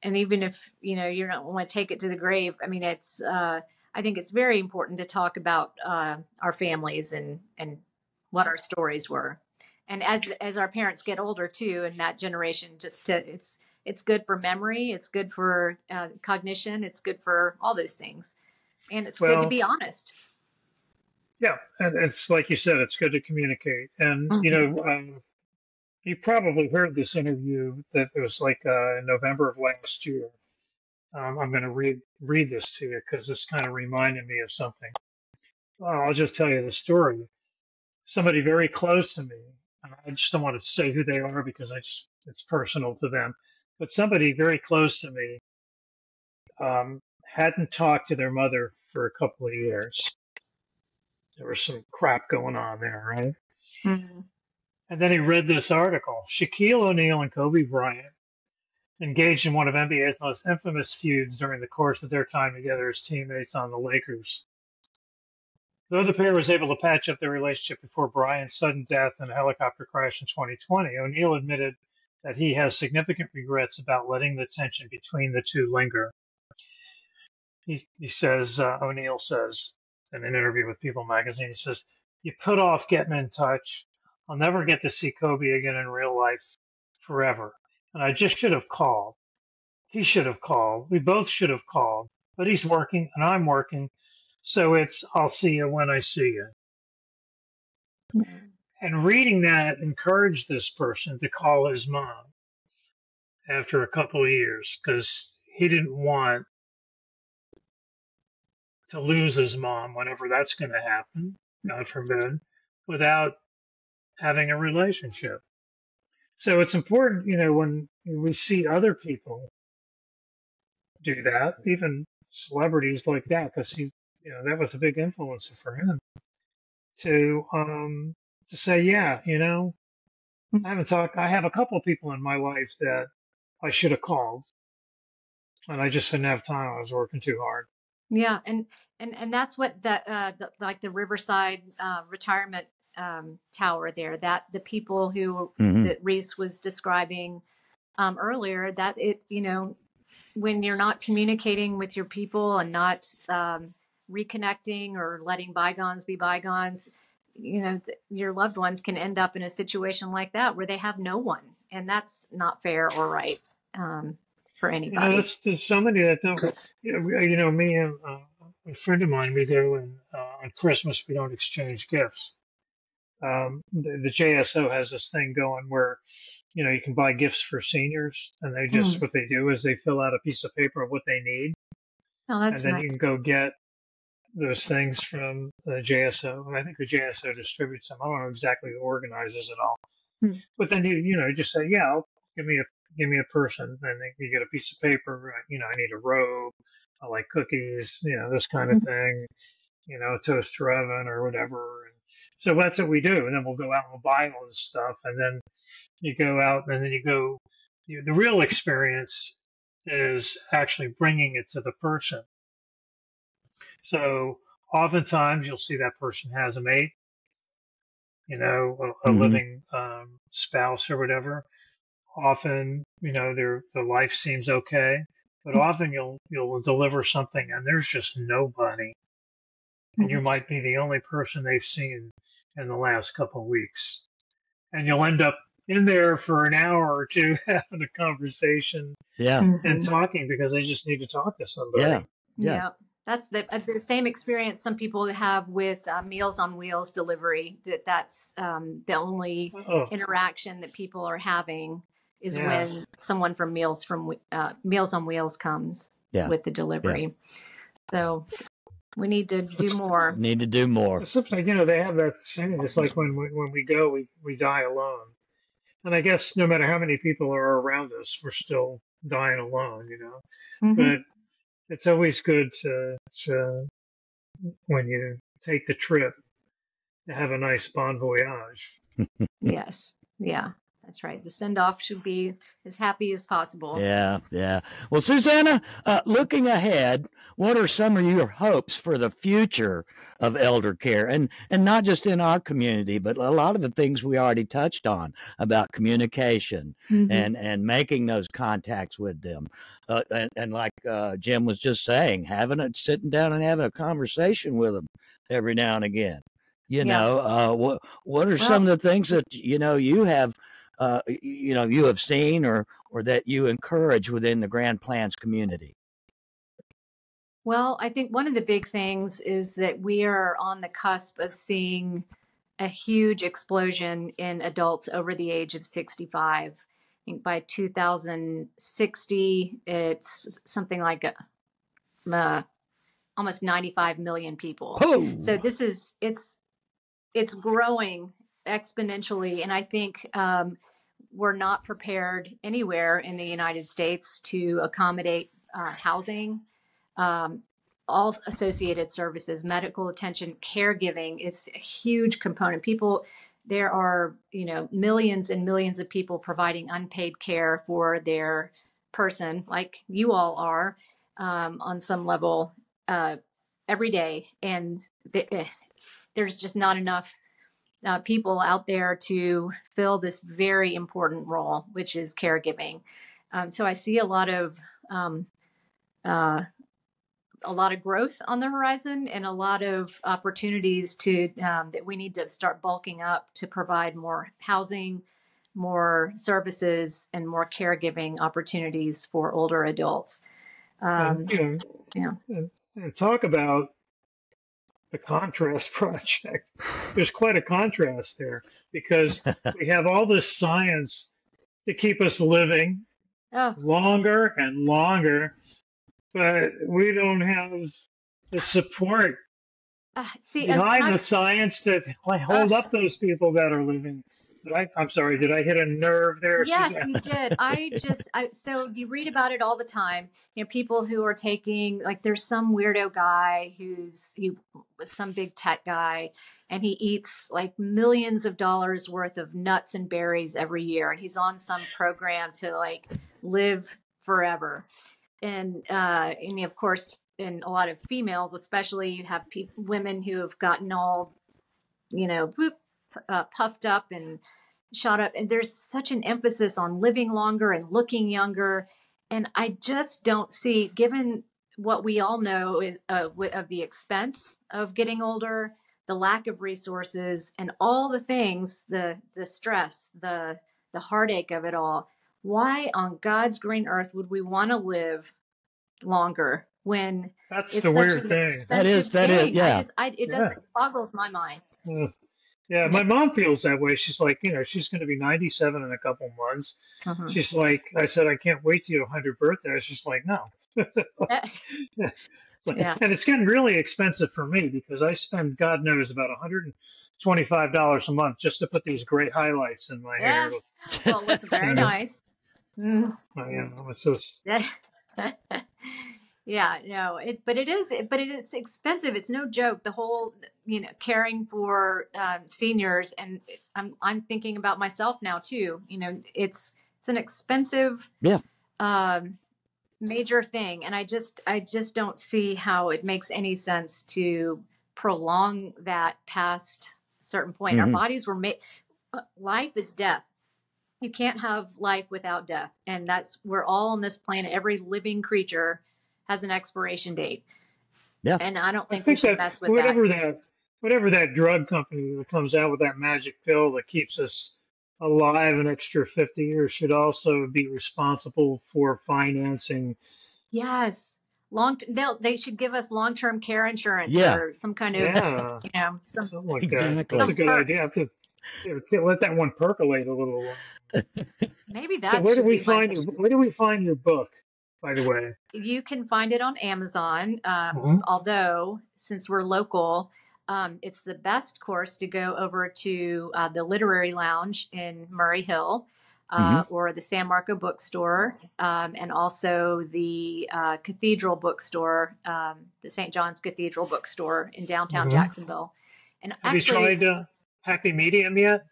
and even if, you don't want to take it to the grave, I think it's very important to talk about our families and what our stories were. And as our parents get older too, and that generation, it's good for memory, it's good for cognition, it's good for all those things, and it's good to Well, be honest. yeah, and it's like you said, it's good to communicate. And you probably heard this interview that was like in November of last year. I'm going to read this to you because this kind of reminded me of something. Well, I'll just tell you the story. Somebody very close to me, and I just don't want to say who they are because it's personal to them, but somebody very close to me hadn't talked to their mother for a couple of years. There was some crap going on there, right? Mm-hmm. And then he read this article. Shaquille O'Neal and Kobe Bryant engaged in one of NBA's most infamous feuds during the course of their time together as teammates on the Lakers. Though the pair was able to patch up their relationship before Bryant's sudden death in a helicopter crash in 2020, O'Neal admitted that he has significant regrets about letting the tension between the two linger. he says, O'Neill says in an interview with People magazine, he says, "You put off getting in touch. I'll never get to see Kobe again in real life forever. And I just should have called. He should have called. We both should have called. But he's working and I'm working. So it's, I'll see you when I see you." And reading that encouraged this person to call his mom after a couple of years because he didn't want to lose his mom whenever that's going to happen, God forbid, without having a relationship. So it's important, when we see other people do that, even celebrities like that, because that was a big influence for him to say, yeah, I haven't talked. I have a couple of people in my life that I should have called, and I just didn't have time. I was working too hard. Yeah, and that's what like the Riverside retirement tower there, that the people who that Reese was describing earlier, that it, when you're not communicating with your people and not reconnecting or letting bygones be bygones, your loved ones can end up in a situation like that where they have no one, and that's not fair or right for anybody. There's so many that don't. Me and a friend of mine, we go and on Christmas we don't exchange gifts. The JSO has this thing going where you can buy gifts for seniors, and they just what they do is they fill out a piece of paper of what they need, and then you can go get those things from the JSO. And I think the JSO distributes them. I don't know exactly who organizes it all, but then you just say, yeah, give me a person, and then you get a piece of paper. I need a robe. I like cookies. This kind of thing. A toaster oven or whatever. And so that's what we do. And then we'll go out and we'll buy all this stuff, and then you go out, and then you go. The real experience is actually bringing it to the person. So oftentimes you'll see that person has a mate, a living spouse or whatever. Often, their life seems okay, but often you'll deliver something and there's just nobody, and you might be the only person they've seen in the last couple of weeks, and you'll end up in there for an hour or two having a conversation and talking because they just need to talk to somebody. Yeah. That's the same experience some people have with Meals on Wheels delivery. That's the only interaction that people are having is when someone from Meals on Wheels comes with the delivery. So we need to do more. Need to do more. Sometimes, they have that saying. It's like when we go, we die alone. And I guess no matter how many people are around us, we're still dying alone, But it's always good to when you take the trip to have a nice bon voyage. Yes. Yeah, that's right. The send-off should be as happy as possible. Yeah. Well, Susanna, looking ahead, what are some of your hopes for the future of elder care? And not just in our community, but a lot of the things we already touched on about communication and making those contacts with them. And like Jim was just saying, sitting down and having a conversation with them every now and again. What are some of the things that, you have you have seen or that you encourage within the Grand Plans community? Well, I think one of the big things is that we are on the cusp of seeing a huge explosion in adults over the age of 65. I think by 2060, it's something like almost 95 million people. Oh. So it's growing exponentially, and I think we're not prepared anywhere in the United States to accommodate housing, all associated services, medical attention, caregiving is a huge component. There are millions and millions of people providing unpaid care for their person, like you all are, on some level every day, and there's just not enough people out there to fill this very important role, which is caregiving. So I see a lot of a lot of growth on the horizon and a lot of opportunities to that we need to start bulking up to provide more housing, more services, and more caregiving opportunities for older adults. And, and talk about the contrast project. There's quite a contrast there because we have all this science to keep us living longer and longer, but we don't have the support behind the science to hold up those people that are living. I'm sorry, did I hit a nerve there? Yes, Susanna? you did. So you read about it all the time. People who are taking, like, there's some weirdo guy he was some big tech guy, and he eats like millions of dollars worth of nuts and berries every year. And he's on some program to like live forever. And of course, in a lot of females, especially, you have women who have gotten all, puffed up and shot up, and there's such an emphasis on living longer and looking younger, and I just don't see, given what we all know is of the expense of getting older, the lack of resources, and all the things, the stress, the heartache of it all. Why on God's green earth would we want to live longer when that's it's the such weird an thing? expensive That is, thing? yeah. It doesn't boggles my mind. Yeah, my mom feels that way. She's like, she's going to be 97 in a couple months. She's like, I said, I can't wait to your 100th birthday. She's like, no. And it's getting really expensive for me because I spend, God knows, about $125 a month just to put these great highlights in my hair. Well, it looks very nice. It's just... but it is expensive. It's no joke. The whole, caring for seniors, and I'm thinking about myself now too. It's an expensive, major thing, and I just don't see how it makes any sense to prolong that past a certain point. Our bodies were made. Life is death. You can't have life without death, and we're all on this planet. Every living creature has an expiration date. Yeah. And I don't think we should mess with whatever that drug company that comes out with that magic pill that keeps us alive an extra 50 years should also be responsible for financing. Yes. They should give us long-term care insurance or some kind of, something like that. That's a good idea. I have to let that one percolate a little. Maybe that's. So where do we find your book? By the way, you can find it on Amazon. Although, since we're local, it's the best course to go over to the Literary Lounge in Murray Hill, or the San Marco Bookstore, and also the Cathedral Bookstore, the St. John's Cathedral Bookstore in downtown Jacksonville. And have you tried Happy Medium yet?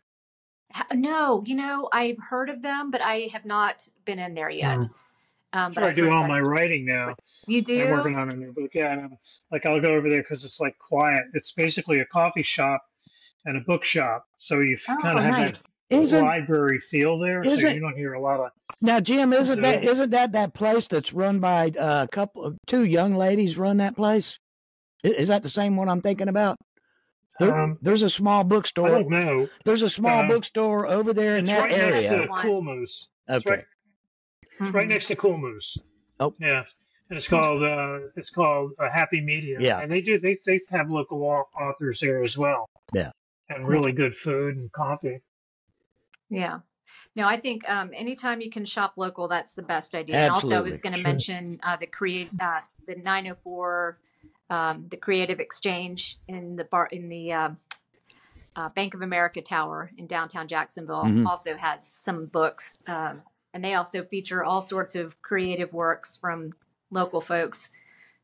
No, I've heard of them, but I have not been in there yet. That's where I do all my writing now. You do? I'm working on a new book. Yeah, I'll go over there because it's like quiet. It's basically a coffee shop and a bookshop, so you kind of have that library feel there. So you don't hear a lot of. Now, Jim, isn't that place that's run by two young ladies run that place? Is that the same one I'm thinking about? There's a small bookstore. I don't know. There's a small bookstore over there in that area. It's right next to Cool Moose. Okay. Right next to Cool Moose. Oh, yeah. And it's called a Happy Medium. Yeah. And they have local authors there as well. Yeah. And really good food and coffee. Yeah. No, I think anytime you can shop local, that's the best idea. Absolutely. And also, I was going to mention the 904, the Creative Exchange in the Bank of America Tower in downtown Jacksonville also has some books. And they also feature all sorts of creative works from local folks.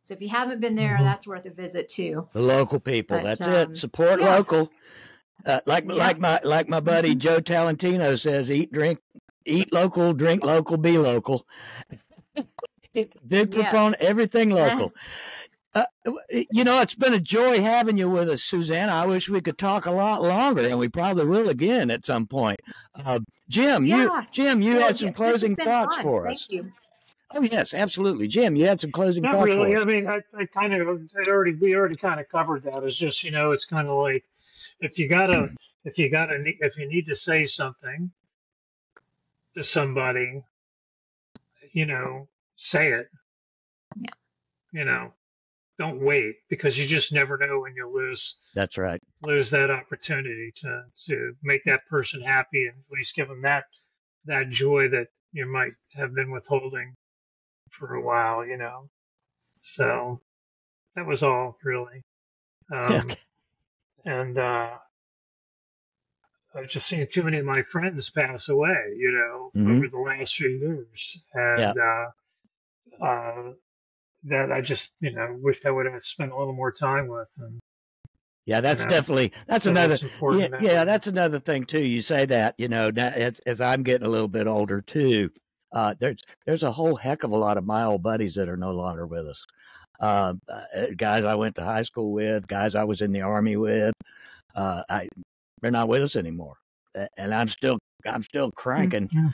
So if you haven't been there, that's worth a visit too. The local people, that's it. Support local. Like my buddy Joe Talentino says, eat local, drink local, be local. Big proponent, everything local. It's been a joy having you with us, Susanna. I wish we could talk a lot longer, and we probably will again at some point. Jim, you had some closing thoughts for us. Thank you. Oh, yes, absolutely. Jim, you had some closing Not thoughts really. for I us. mean, we already kind of covered that. It's just, it's kind of like if if you need to say something to somebody, say it. Yeah. Don't wait because you just never know when you'll That's right. lose that opportunity to make that person happy and at least give them that joy that you might have been withholding for a while. So that was all really. Okay. And I've just seen too many of my friends pass away, Mm-hmm. over the last few years, Yeah. and that I just, wished I would have spent a little more time with, and Yeah, that's so another, it's important. that's another thing too. You say that, now, as I'm getting a little bit older too, there's a whole heck of a lot of my old buddies that are no longer with us. Guys I went to high school with, guys I was in the Army with, they're not with us anymore. And I'm still cranking. Yeah.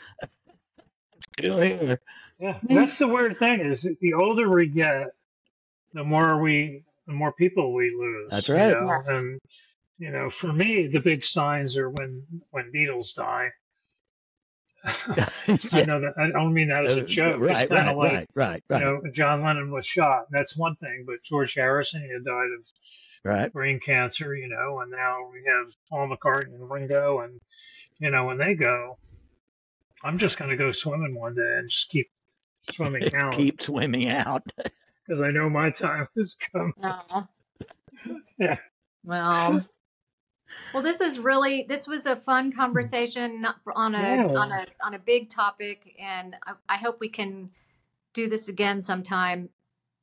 Still here. Yeah, that's the weird thing is that the older we get, the more people we lose. That's right. Yes. And for me, the big signs are when Beatles die. I know that I don't mean that as a joke. It's Right, kind of like right. John Lennon was shot. That's one thing, but George Harrison, he had died of Right. brain cancer. And now we have Paul McCartney and Ringo, and when they go, I'm just going to go swimming one day and just keep swimming out. Keep swimming out. Because I know my time has come. No. Yeah. Well, this was a fun conversation on a big topic, and I hope we can do this again sometime,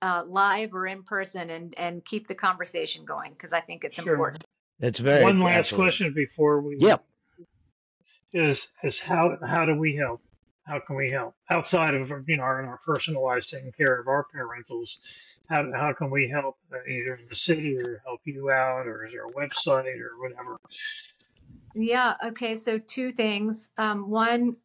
live or in person, and keep the conversation going because I think it's important. It's very. One last question before we. Yep. Is how do we help? How can we help outside of our personal lives, taking care of our parentals? How can we help either in the city or help you out, or is there a website or whatever? Yeah. Okay. So two things. One,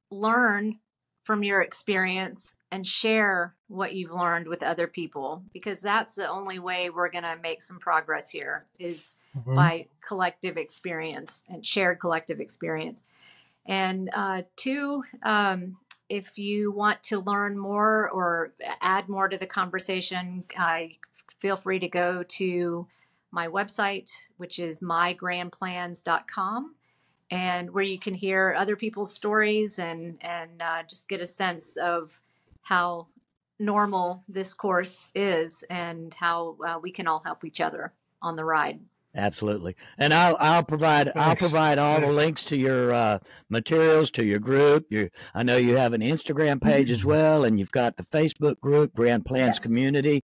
learn from your experience and share what you've learned with other people, because that's the only way we're going to make some progress here is by collective experience and shared collective experience. And two, if you want to learn more or add more to the conversation, feel free to go to my website, which is mygrandplans.com, and where you can hear other people's stories and just get a sense of how normal this course is and how we can all help each other on the ride. Absolutely. And I'll provide all the links to your materials, to your group. I know you have an Instagram page as well, and you've got the Facebook group, Grand Plans Community.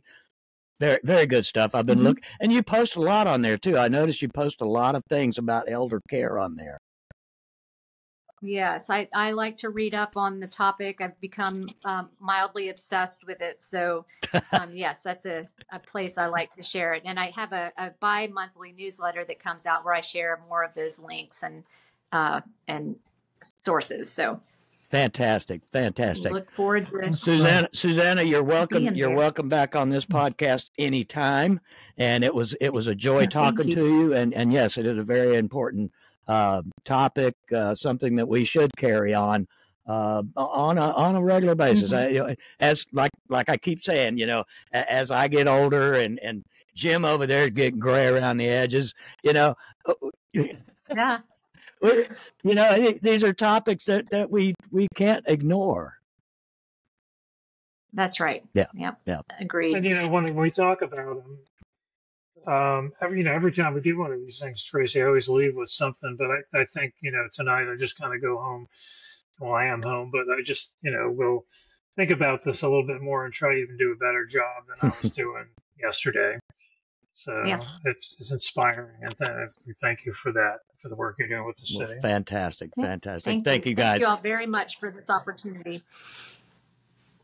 Very, very good stuff. I've been looking, and you post a lot on there too. I noticed you post a lot of things about elder care on there. Yes, I like to read up on the topic. I've become mildly obsessed with it. So, yes, that's a place I like to share it. And I have a bi-monthly newsletter that comes out where I share more of those links and sources. So, fantastic. Look forward to it. Susanna, you're welcome. You're welcome back on this podcast anytime. And it was a joy talking to you. And yes, it is a very important topic, something that we should carry on a regular basis. As I keep saying, as I get older and Jim over there is getting gray around the edges, Yeah. These are topics that we can't ignore. That's right. Yeah. Agreed. And when we talk about them, every time we do one of these things, Tracy, I always leave with something. But I think tonight I just kind of go home. Well, I am home, but I just will think about this a little bit more and try to even do a better job than I was doing yesterday. So it's inspiring, and we thank you for that, for the work you're doing with the city. Well, fantastic. Thank you, guys. Thank you all very much for this opportunity.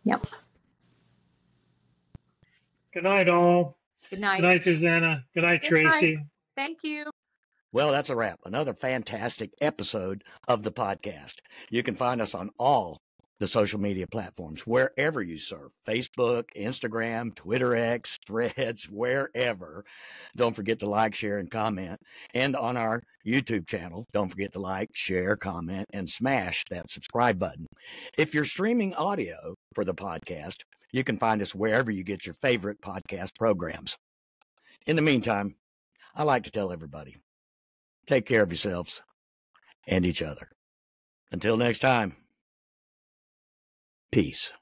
Yep. Good night, all. Good night. Good night, Susanna. Good night, Tracy. Thank you. Well, that's a wrap. Another fantastic episode of the podcast. You can find us on all the social media platforms, wherever you surf, Facebook, Instagram, Twitter X, Threads, wherever. Don't forget to like, share, and comment. And on our YouTube channel, don't forget to like, share, comment, and smash that subscribe button. If you're streaming audio for the podcast, you can find us wherever you get your favorite podcast programs. In the meantime, I like to tell everybody, take care of yourselves and each other. Until next time, peace.